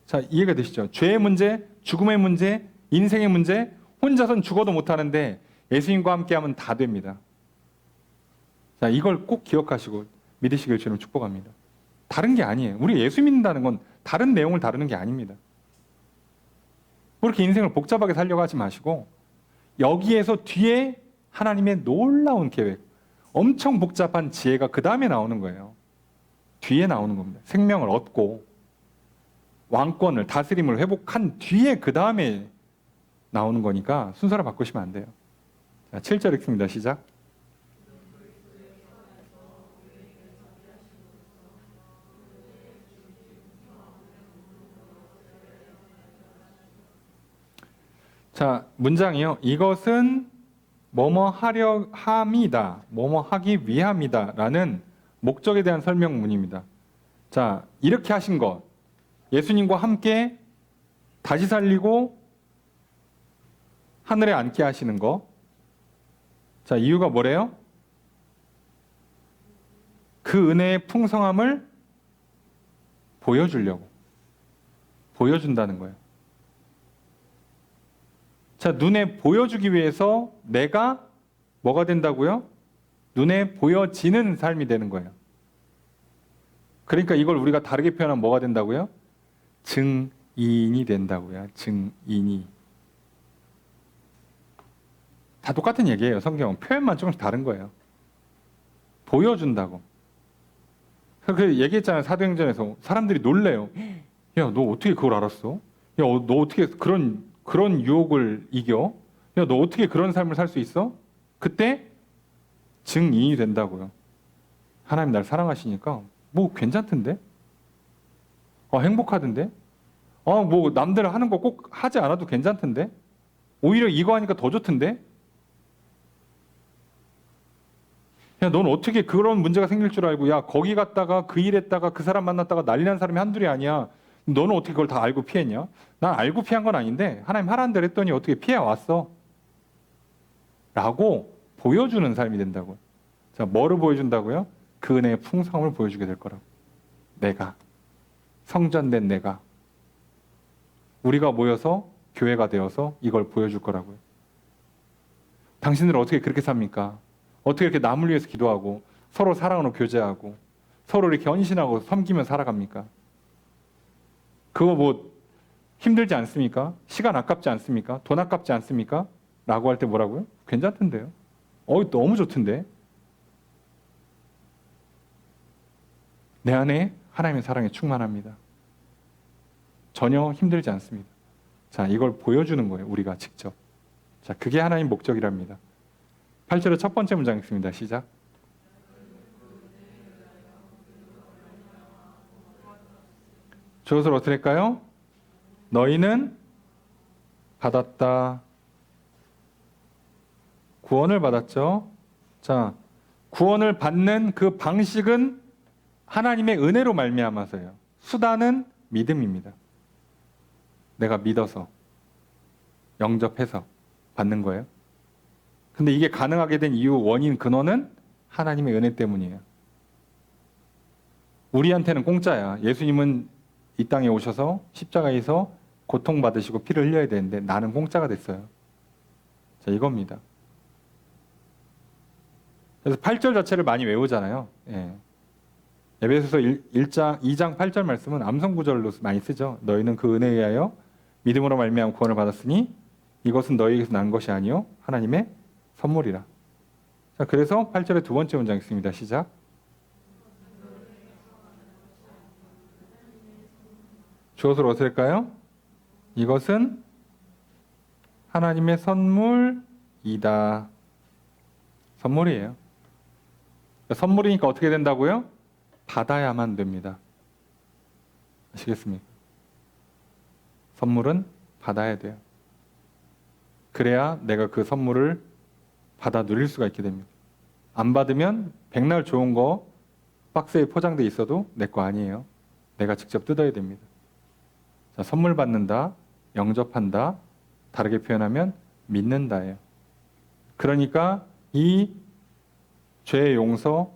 Speaker 1: 자, 이해가 되시죠? 죄의 문제, 죽음의 문제, 인생의 문제, 혼자선 죽어도 못하는데 예수님과 함께 하면 다 됩니다. 자, 이걸 꼭 기억하시고 믿으시길 주님 축복합니다. 다른 게 아니에요. 우리 예수 믿는다는 건 다른 내용을 다루는 게 아닙니다. 그렇게 인생을 복잡하게 살려고 하지 마시고 여기에서 뒤에 하나님의 놀라운 계획, 엄청 복잡한 지혜가 그 다음에 나오는 거예요. 뒤에 나오는 겁니다. 생명을 얻고 왕권을, 다스림을 회복한 뒤에 그 다음에 나오는 거니까 순서를 바꾸시면 안 돼요. 자, 7절 읽습니다. 시작. 자, 문장이요. 이것은 뭐뭐 하려 함이다. 뭐뭐 하기 위함이다. 라는 목적에 대한 설명문입니다. 자, 이렇게 하신 것. 예수님과 함께 다시 살리고 하늘에 앉게 하시는 것. 자, 이유가 뭐래요? 그 은혜의 풍성함을 보여주려고. 보여준다는 거예요. 자, 눈에 보여주기 위해서 내가 뭐가 된다고요? 눈에 보여지는 삶이 되는 거예요. 그러니까 이걸 우리가 다르게 표현하면 뭐가 된다고요? 증인이 된다고요. 증인이. 다 똑같은 얘기예요. 성경은. 표현만 조금씩 다른 거예요. 보여준다고. 그 얘기했잖아요. 사도행전에서. 사람들이 놀래요. 야, 너 어떻게 그걸 알았어? 야, 너 어떻게 그런 유혹을 이겨? 야, 너 어떻게 그런 삶을 살 수 있어? 그때 증인이 된다고요. 하나님 날 사랑하시니까 뭐 괜찮던데? 행복하던데? 뭐 남들 하는 거 꼭 하지 않아도 괜찮던데? 오히려 이거 하니까 더 좋던데? 야, 넌 어떻게 그런 문제가 생길 줄 알고, 야, 거기 갔다가 그 일 했다가 그 사람 만났다가 난리 난 사람이 한둘이 아니야. 너는 어떻게 그걸 다 알고 피했냐? 난 알고 피한 건 아닌데 하나님 하라는 대로 했더니 어떻게 피해왔어? 라고 보여주는 삶이 된다고요. 자, 뭐를 보여준다고요? 그 은혜의 풍성함을 보여주게 될 거라고. 내가. 성전된 내가. 우리가 모여서 교회가 되어서 이걸 보여줄 거라고요. 당신들은 어떻게 그렇게 삽니까? 어떻게 이렇게 남을 위해서 기도하고 서로 사랑으로 교제하고 서로 이렇게 헌신하고 섬기며 살아갑니까? 그거 뭐 힘들지 않습니까? 시간 아깝지 않습니까? 돈 아깝지 않습니까? 라고 할 때 뭐라고요? 괜찮던데요. 너무 좋던데. 내 안에 하나님의 사랑이 충만합니다. 전혀 힘들지 않습니다. 자, 이걸 보여주는 거예요. 우리가 직접. 자, 그게 하나님 목적이랍니다. 8절의 첫 번째 문장 읽습니다. 시작. 저것을 어떻게 할까요? 너희는 받았다. 구원을 받았죠. 자, 구원을 받는 그 방식은 하나님의 은혜로 말미암아서요. 수단은 믿음입니다. 내가 믿어서 영접해서 받는 거예요. 근데 이게 가능하게 된 이유, 원인, 근원은 하나님의 은혜 때문이에요. 우리한테는 공짜야. 예수님은 이 땅에 오셔서 십자가에서 고통받으시고 피를 흘려야 되는데 나는 공짜가 됐어요. 자, 이겁니다. 그래서 8절 자체를 많이 외우잖아요. 예. 에베소서 2장 8절 말씀은 암송 구절로 많이 쓰죠. 너희는 그 은혜에 의하여 믿음으로 말미암아 구원을 받았으니 이것은 너희에게서 난 것이 아니요 하나님의 선물이라. 자, 그래서 8절의 두 번째 문장 있습니다. 시작. 주어를 어떻게 할까요? 이것은 하나님의 선물이다. 선물이에요. 선물이니까 어떻게 된다고요? 받아야만 됩니다. 아시겠습니까? 선물은 받아야 돼요. 그래야 내가 그 선물을 받아 누릴 수가 있게 됩니다. 안 받으면 백날 좋은 거 박스에 포장돼 있어도 내 거 아니에요. 내가 직접 뜯어야 됩니다. 자, 선물 받는다, 영접한다, 다르게 표현하면 믿는다예요. 그러니까 이 죄의 용서,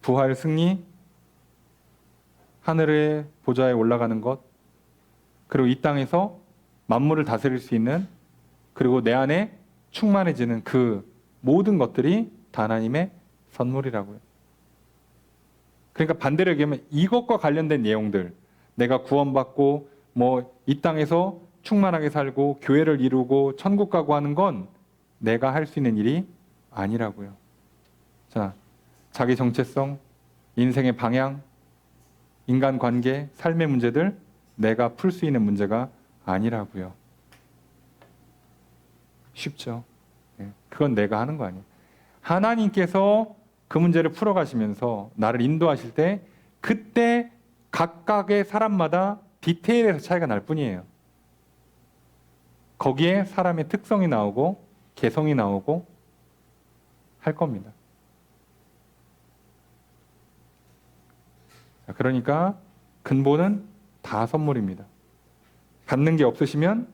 Speaker 1: 부활 승리, 하늘의 보좌에 올라가는 것, 그리고 이 땅에서 만물을 다스릴 수 있는, 그리고 내 안에 충만해지는 그 모든 것들이 다 하나님의 선물이라고요. 그러니까 반대로 얘기하면 이것과 관련된 내용들, 내가 구원받고 이 땅에서 충만하게 살고 교회를 이루고 천국 가고 하는 건 내가 할 수 있는 일이 아니라고요. 자, 자기 정체성, 인생의 방향, 인간관계, 삶의 문제들 내가 풀 수 있는 문제가 아니라고요. 쉽죠? 그건 내가 하는 거 아니에요. 하나님께서 그 문제를 풀어가시면서 나를 인도하실 때 그때 각각의 사람마다 디테일에서 차이가 날 뿐이에요. 거기에 사람의 특성이 나오고 개성이 나오고 할 겁니다. 그러니까 근본은 다 선물입니다. 받는 게 없으시면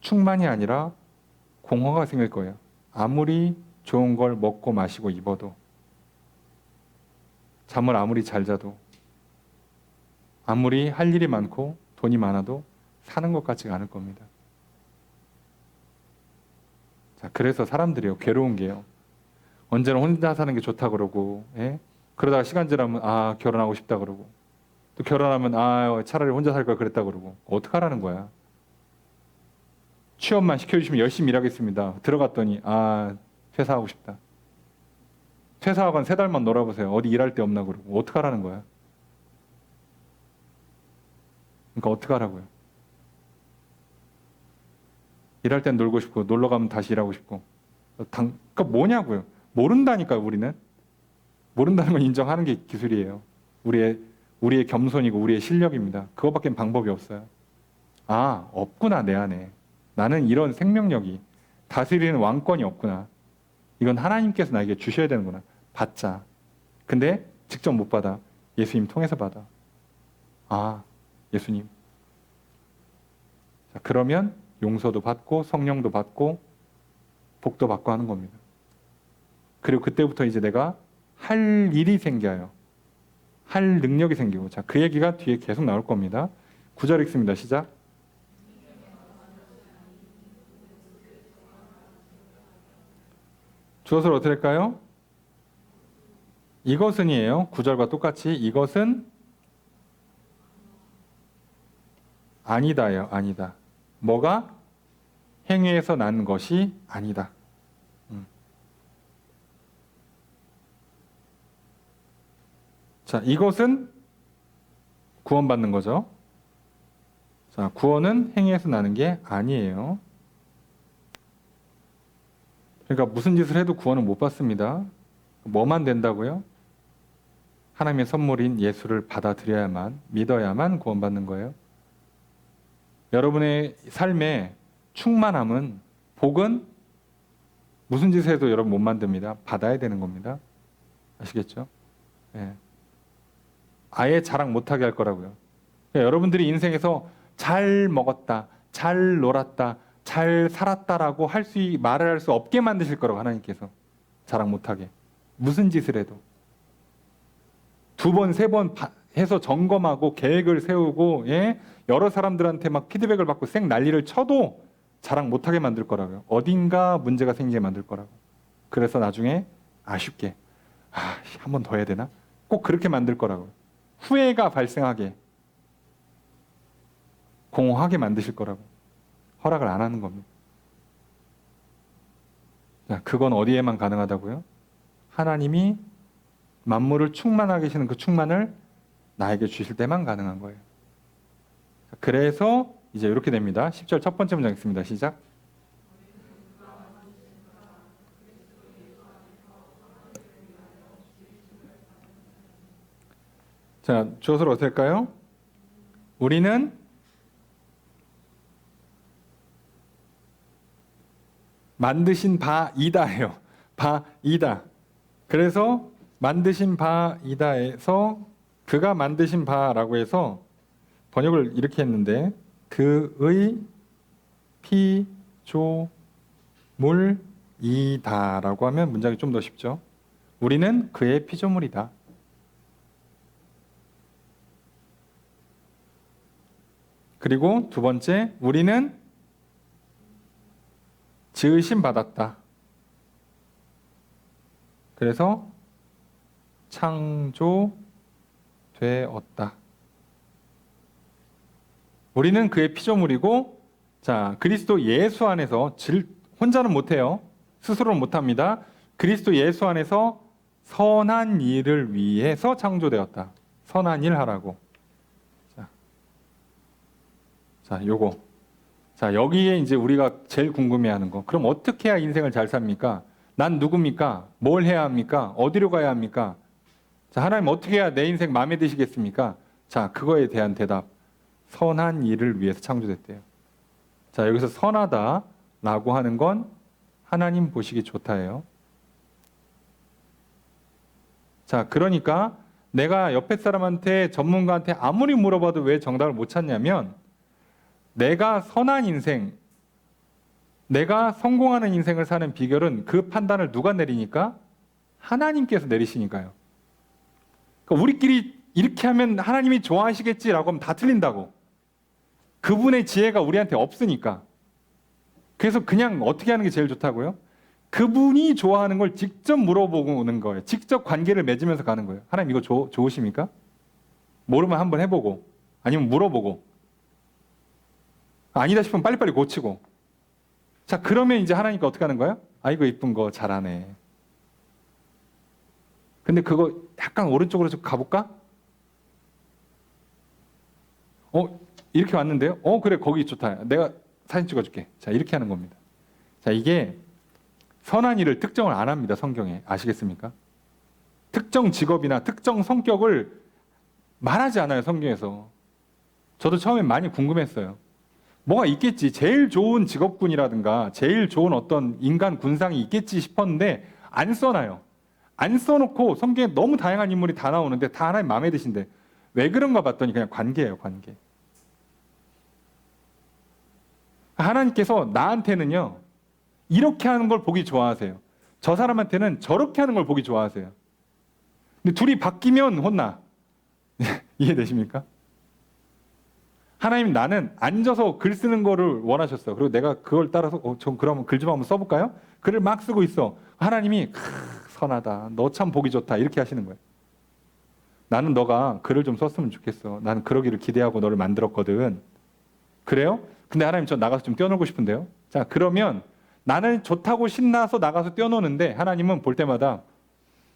Speaker 1: 충만이 아니라 공허가 생길 거예요. 아무리 좋은 걸 먹고 마시고 입어도, 잠을 아무리 잘 자도, 아무리 할 일이 많고 돈이 많아도 사는 것 같지가 않을 겁니다. 자, 그래서 사람들이요, 괴로운 게요, 언제나 혼자 사는 게 좋다 그러고, 그러다가 시간 지나면 결혼하고 싶다 그러고, 또 결혼하면 차라리 혼자 살 걸 그랬다 그러고. 어떡하라는 거야? 취업만 시켜주시면 열심히 일하겠습니다. 들어갔더니 퇴사하고 싶다. 퇴사하고 한 3달만 놀아보세요. 어디 일할 데 없나 그러고. 어떡하라는 거야? 그러니까 어떡하라고요? 일할 땐 놀고 싶고 놀러 가면 다시 일하고 싶고. 그러니까 뭐냐고요? 모른다니까요. 우리는. 모른다는 건 인정하는 게 기술이에요. 우리의 겸손이고 우리의 실력입니다. 그거밖에 방법이 없어요. 없구나 내 안에. 나는 이런 생명력이, 다스리는 왕권이 없구나. 이건 하나님께서 나에게 주셔야 되는구나. 받자. 근데 직접 못 받아. 예수님 통해서 받아. 예수님. 자, 그러면 용서도 받고 성령도 받고 복도 받고 하는 겁니다. 그리고 그때부터 이제 내가 할 일이 생겨요. 할 능력이 생기고. 자, 그 얘기가 뒤에 계속 나올 겁니다. 9절 읽습니다. 시작. 주어를 어떻게 할까요? 이것은이에요. 9절과 똑같이 이것은 아니다예요. 아니다. 뭐가? 행위에서 난 것이 아니다. 자, 이것은 구원받는 거죠. 자, 구원은 행위에서 나는 게 아니에요. 그러니까 무슨 짓을 해도 구원은 못 받습니다. 뭐만 된다고요? 하나님의 선물인 예수를 받아들여야만, 믿어야만 구원받는 거예요. 여러분의 삶의 충만함은, 복은 무슨 짓을 해도 여러분 못 만듭니다. 받아야 되는 겁니다. 아시겠죠? 아예 자랑 못하게 할 거라고요. 그러니까 여러분들이 인생에서 잘 먹었다, 잘 놀았다, 잘 살았다라고 말을 할 수 없게 만드실 거라고 하나님께서. 자랑 못하게. 무슨 짓을 해도. 2번, 3번 해서 점검하고 계획을 세우고, 여러 사람들한테 막 피드백을 받고 쌩 난리를 쳐도 자랑 못하게 만들 거라고요. 어딘가 문제가 생기게 만들 거라고. 그래서 나중에 아쉽게 한 번 더 해야 되나? 꼭 그렇게 만들 거라고. 후회가 발생하게, 공허하게 만드실 거라고. 허락을 안 하는 겁니다. 자, 그건 어디에만 가능하다고요? 하나님이 만물을 충만하게 하시는 그 충만을 나에게 주실 때만 가능한 거예요. 그래서 이제 이렇게 됩니다. 10절 첫 번째 문장 있습니다. 시작. 자, 주어서로 어떻게 할까요? 우리는 만드신 바이다예요. 바이다. 그래서 만드신 바이다에서 그가 만드신 바라고 해서 번역을 이렇게 했는데 그의 피조물이다라고 하면 문장이 좀 더 쉽죠. 우리는 그의 피조물이다. 그리고 두 번째, 우리는 지으심 받았다. 그래서 창조되었다. 우리는 그의 피조물이고, 자, 그리스도 예수 안에서 혼자는 못해요. 스스로는 못합니다. 그리스도 예수 안에서 선한 일을 위해서 창조되었다. 선한 일 하라고. 자, 요거. 자, 여기에 이제 우리가 제일 궁금해하는 거. 그럼 어떻게 해야 인생을 잘 삽니까? 난 누굽니까? 뭘 해야 합니까? 어디로 가야 합니까? 자, 하나님 어떻게 해야 내 인생 마음에 드시겠습니까? 자, 그거에 대한 대답. 선한 일을 위해서 창조됐대요. 자, 여기서 선하다라고 하는 건 하나님 보시기 좋다예요. 자, 그러니까 내가 옆에 사람한테 전문가한테 아무리 물어봐도 왜 정답을 못 찾냐면 내가 선한 인생, 내가 성공하는 인생을 사는 비결은 그 판단을 누가 내리니까? 하나님께서 내리시니까요. 그러니까 우리끼리 이렇게 하면 하나님이 좋아하시겠지라고 하면 다 틀린다고. 그분의 지혜가 우리한테 없으니까. 그래서 그냥 어떻게 하는 게 제일 좋다고요? 그분이 좋아하는 걸 직접 물어보고 오는 거예요. 직접 관계를 맺으면서 가는 거예요. 하나님 이거 좋으십니까? 모르면 한번 해보고 아니면 물어보고 아니다 싶으면 빨리빨리 고치고. 자, 그러면 이제 하나님께 어떻게 하는 거야? 아이고 이쁜 거 잘하네. 근데 그거 약간 오른쪽으로 좀 가볼까? 이렇게 왔는데요? 그래 거기 좋다. 내가 사진 찍어줄게. 자, 이렇게 하는 겁니다. 자, 이게 선한 일을 특정을 안 합니다. 성경에. 아시겠습니까? 특정 직업이나 특정 성격을 말하지 않아요. 성경에서. 저도 처음에 많이 궁금했어요. 뭐가 있겠지. 제일 좋은 직업군이라든가 제일 좋은 어떤 인간 군상이 있겠지 싶었는데 안 써놔요. 안 써놓고 성경에 너무 다양한 인물이 다 나오는데 다 하나님 마음에 드신데 왜 그런가 봤더니 그냥 관계예요. 관계. 하나님께서 나한테는요. 이렇게 하는 걸 보기 좋아하세요. 저 사람한테는 저렇게 하는 걸 보기 좋아하세요. 근데 둘이 바뀌면 혼나. 이해되십니까? 하나님 나는 앉아서 글 쓰는 거를 원하셨어. 그리고 내가 그걸 따라서 전 그러면 글 좀 한번 써볼까요? 글을 막 쓰고 있어. 하나님이 선하다. 너 참 보기 좋다. 이렇게 하시는 거예요. 나는 너가 글을 좀 썼으면 좋겠어. 나는 그러기를 기대하고 너를 만들었거든. 그래요? 근데 하나님 저 나가서 좀 뛰어놀고 싶은데요. 자, 그러면 나는 좋다고 신나서 나가서 뛰어노는데 하나님은 볼 때마다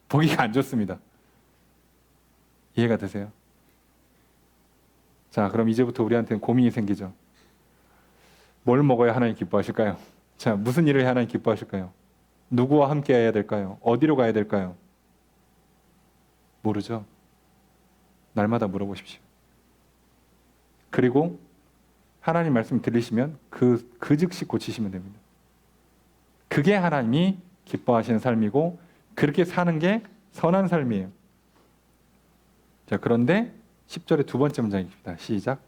Speaker 1: 보기가 안 좋습니다. 이해가 되세요? 자, 그럼 이제부터 우리한테는 고민이 생기죠. 뭘 먹어야 하나님 기뻐하실까요? 자, 무슨 일을 해야 하나님 기뻐하실까요? 누구와 함께 해야 될까요? 어디로 가야 될까요? 모르죠. 날마다 물어보십시오. 그리고 하나님 말씀 들리시면 그 즉시 고치시면 됩니다. 그게 하나님이 기뻐하시는 삶이고 그렇게 사는 게 선한 삶이에요. 자, 그런데 10절의 두 번째 문장입니다. 시작.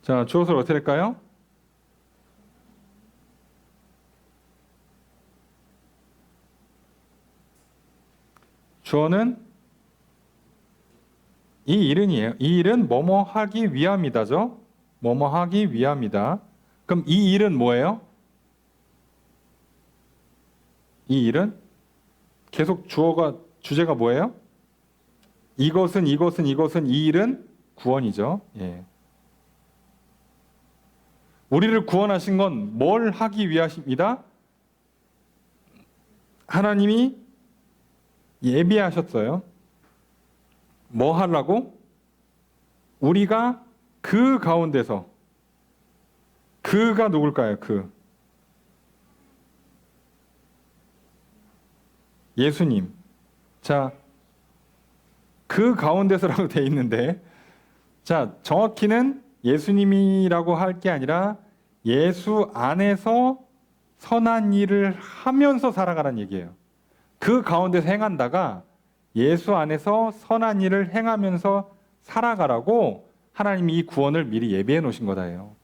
Speaker 1: 자, 주어서를 어떻게 할까요? 주어는 이 일은이에요. 이 일은 뭐뭐 하기 위함이다죠. 뭐뭐 하기 위함이다. 그럼 이 일은 뭐예요? 이 일은 계속 주제가 뭐예요? 이것은 이 일은 구원이죠. 예. 우리를 구원하신 건 뭘 하기 위하십니다? 하나님이 예비하셨어요. 뭐 하려고? 우리가 그 가운데서, 그가 누굴까요? 예수님. 자, 그 가운데서라고 돼 있는데, 자, 정확히는 예수님이라고 할 게 아니라 예수 안에서 선한 일을 하면서 살아가라는 얘기예요. 그 가운데서 행한다가 예수 안에서 선한 일을 행하면서 살아가라고 하나님이 이 구원을 미리 예비해 놓으신 거다예요.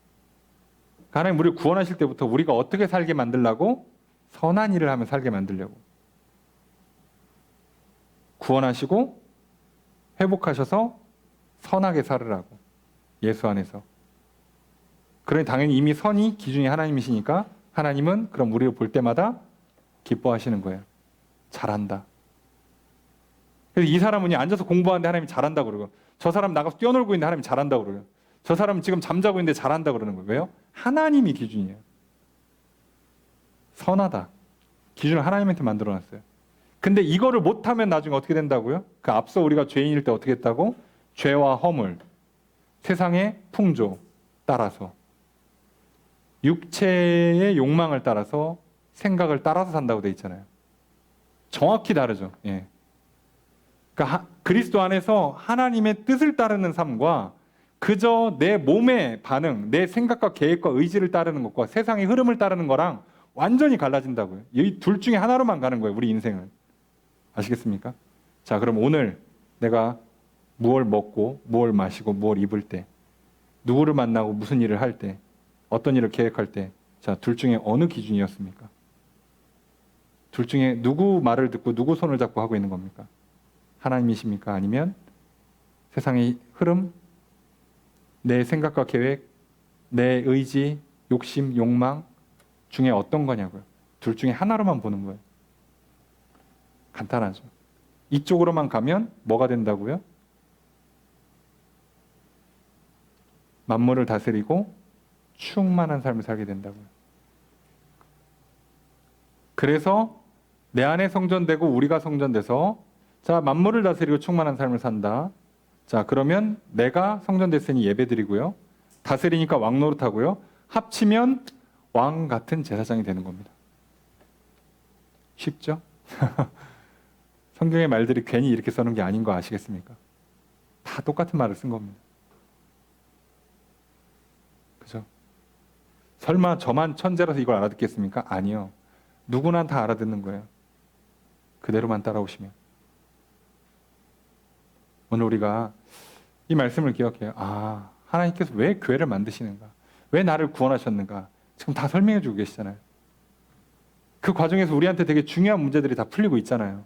Speaker 1: 하나님 우리를 구원하실 때부터 우리가 어떻게 살게 만들려고? 선한 일을 하며 살게 만들려고. 구원하시고 회복하셔서 선하게 살으라고. 예수 안에서. 그러니 당연히 이미 선이 기준이 하나님이시니까 하나님은 그럼 우리를 볼 때마다 기뻐하시는 거예요. 잘한다. 그래서 이 사람은 앉아서 공부하는데 하나님이 잘한다 그러고, 저 사람 나가서 뛰어놀고 있는데 하나님이 잘한다 그러고, 저 사람은 지금 잠자고 있는데 잘한다 그러는 거예요. 왜요? 하나님이 기준이에요. 선하다. 기준을 하나님한테 만들어놨어요. 근데 이거를 못하면 나중에 어떻게 된다고요? 그 앞서 우리가 죄인일 때 어떻게 했다고? 죄와 허물, 세상의 풍조 따라서, 육체의 욕망을 따라서, 생각을 따라서 산다고 돼 있잖아요. 정확히 다르죠. 예. 그러니까 그리스도 안에서 하나님의 뜻을 따르는 삶과 그저 내 몸의 반응, 내 생각과 계획과 의지를 따르는 것과 세상의 흐름을 따르는 거랑 완전히 갈라진다고요. 이 둘 중에 하나로만 가는 거예요, 우리 인생은. 아시겠습니까? 자, 그럼 오늘 내가 무엇을 먹고, 무엇을 마시고, 무엇을 입을 때, 누구를 만나고 무슨 일을 할 때, 어떤 일을 계획할 때, 자, 둘 중에 어느 기준이었습니까? 둘 중에 누구 말을 듣고 누구 손을 잡고 하고 있는 겁니까? 하나님이십니까? 아니면 세상의 흐름, 내 생각과 계획, 내 의지, 욕심, 욕망 중에 어떤 거냐고요. 둘 중에 하나로만 보는 거예요. 간단하죠. 이쪽으로만 가면 뭐가 된다고요? 만물을 다스리고 충만한 삶을 살게 된다고요. 그래서 내 안에 성전되고 우리가 성전돼서, 자, 만물을 다스리고 충만한 삶을 산다. 자, 그러면 내가 성전됐으니 예배드리고요. 다스리니까 왕 노릇하고요. 합치면 왕 같은 제사장이 되는 겁니다. 쉽죠? 성경의 말들이 괜히 이렇게 써놓은 게 아닌 거 아시겠습니까? 다 똑같은 말을 쓴 겁니다. 그죠? 설마 저만 천재라서 이걸 알아듣겠습니까? 아니요. 누구나 다 알아듣는 거예요. 그대로만 따라오시면. 오늘 우리가 이 말씀을 기억해요. 아, 하나님께서 왜 교회를 만드시는가? 왜 나를 구원하셨는가? 지금 다 설명해 주고 계시잖아요. 그 과정에서 우리한테 되게 중요한 문제들이 다 풀리고 있잖아요.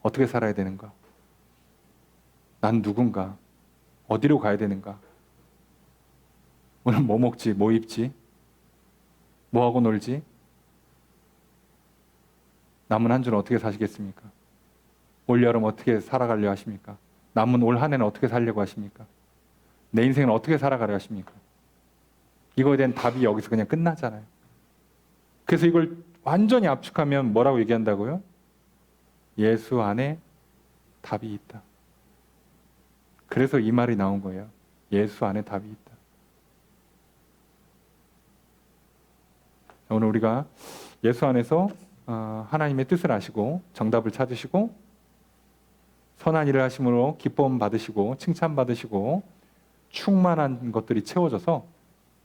Speaker 1: 어떻게 살아야 되는가? 난 누군가? 어디로 가야 되는가? 오늘 뭐 먹지? 뭐 입지? 뭐 하고 놀지? 남은 한 주는 어떻게 사시겠습니까? 올 여름 어떻게 살아가려 하십니까? 남은 올 한 해는 어떻게 살려고 하십니까? 내 인생은 어떻게 살아가려 하십니까? 이거에 대한 답이 여기서 그냥 끝나잖아요. 그래서 이걸 완전히 압축하면 뭐라고 얘기한다고요? 예수 안에 답이 있다. 그래서 이 말이 나온 거예요. 예수 안에 답이 있다. 오늘 우리가 예수 안에서 하나님의 뜻을 아시고 정답을 찾으시고 선한 일을 하심으로 기쁨 받으시고 칭찬 받으시고 충만한 것들이 채워져서,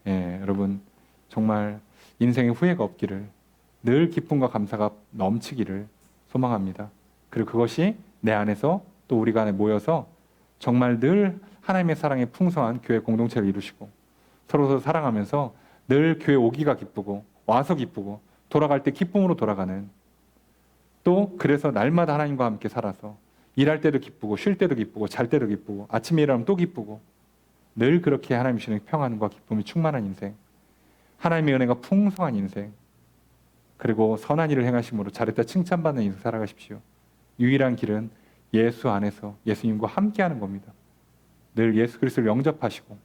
Speaker 1: 예, 여러분 정말 인생에 후회가 없기를, 늘 기쁨과 감사가 넘치기를 소망합니다. 그리고 그것이 내 안에서 또 우리가 안에 모여서 정말 늘 하나님의 사랑에 풍성한 교회 공동체를 이루시고 서로 사랑하면서 늘 교회 오기가 기쁘고 와서 기쁘고 돌아갈 때 기쁨으로 돌아가는, 또 그래서 날마다 하나님과 함께 살아서 일할 때도 기쁘고 쉴 때도 기쁘고 잘 때도 기쁘고 아침에 일하면 또 기쁘고 늘 그렇게 하나님 주시는 평안과 기쁨이 충만한 인생, 하나님의 은혜가 풍성한 인생, 그리고 선한 일을 행하심으로 잘했다 칭찬받는 인생 살아가십시오. 유일한 길은 예수 안에서 예수님과 함께하는 겁니다. 늘 예수 그리스도를 영접하시고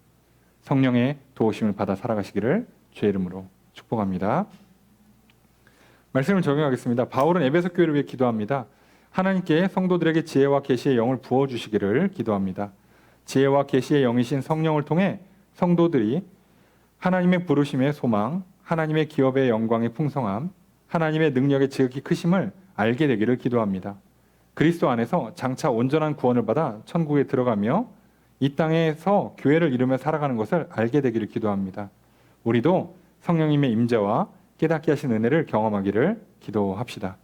Speaker 1: 성령의 도우심을 받아 살아가시기를 주의 이름으로 축복합니다. 말씀을 적용하겠습니다. 바울은 에베소 교회를 위해 기도합니다. 하나님께 성도들에게 지혜와 계시의 영을 부어주시기를 기도합니다. 지혜와 계시의 영이신 성령을 통해 성도들이 하나님의 부르심의 소망, 하나님의 기업의 영광의 풍성함, 하나님의 능력의 지극히 크심을 알게 되기를 기도합니다. 그리스도 안에서 장차 온전한 구원을 받아 천국에 들어가며 이 땅에서 교회를 이루며 살아가는 것을 알게 되기를 기도합니다. 우리도 성령님의 임재와 깨닫게 하신 은혜를 경험하기를 기도합시다.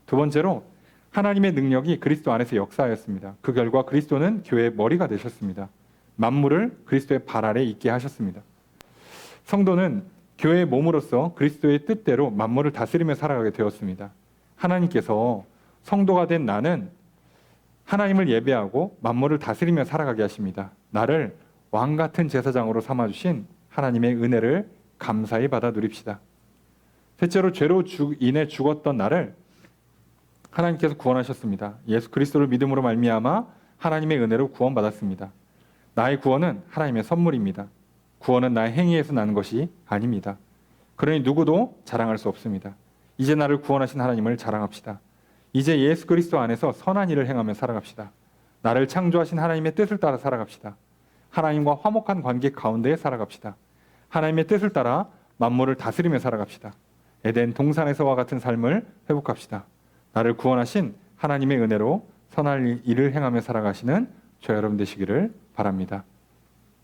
Speaker 1: 두 번째로 하나님의 능력이 그리스도 안에서 역사하였습니다. 그 결과 그리스도는 교회의 머리가 되셨습니다. 만물을 그리스도의 발 아래 있게 하셨습니다. 성도는 교회의 몸으로서 그리스도의 뜻대로 만물을 다스리며 살아가게 되었습니다. 하나님께서 성도가 된 나는 하나님을 예배하고 만물을 다스리며 살아가게 하십니다. 나를 왕 같은 제사장으로 삼아주신 하나님의 은혜를 감사히 받아 누립시다. 셋째로 죄로 인해 죽었던 나를 하나님께서 구원하셨습니다. 예수 그리스도를 믿음으로 말미암아 하나님의 은혜로 구원받았습니다. 나의 구원은 하나님의 선물입니다. 구원은 나의 행위에서 나는 것이 아닙니다. 그러니 누구도 자랑할 수 없습니다. 이제 나를 구원하신 하나님을 자랑합시다. 이제 예수 그리스도 안에서 선한 일을 행하며 살아갑시다. 나를 창조하신 하나님의 뜻을 따라 살아갑시다. 하나님과 화목한 관계 가운데 살아갑시다. 하나님의 뜻을 따라 만물을 다스리며 살아갑시다. 에덴 동산에서와 같은 삶을 회복합시다. 나를 구원하신 하나님의 은혜로 선한 일을 행하며 살아가시는 저 여러분 되시기를 바랍니다.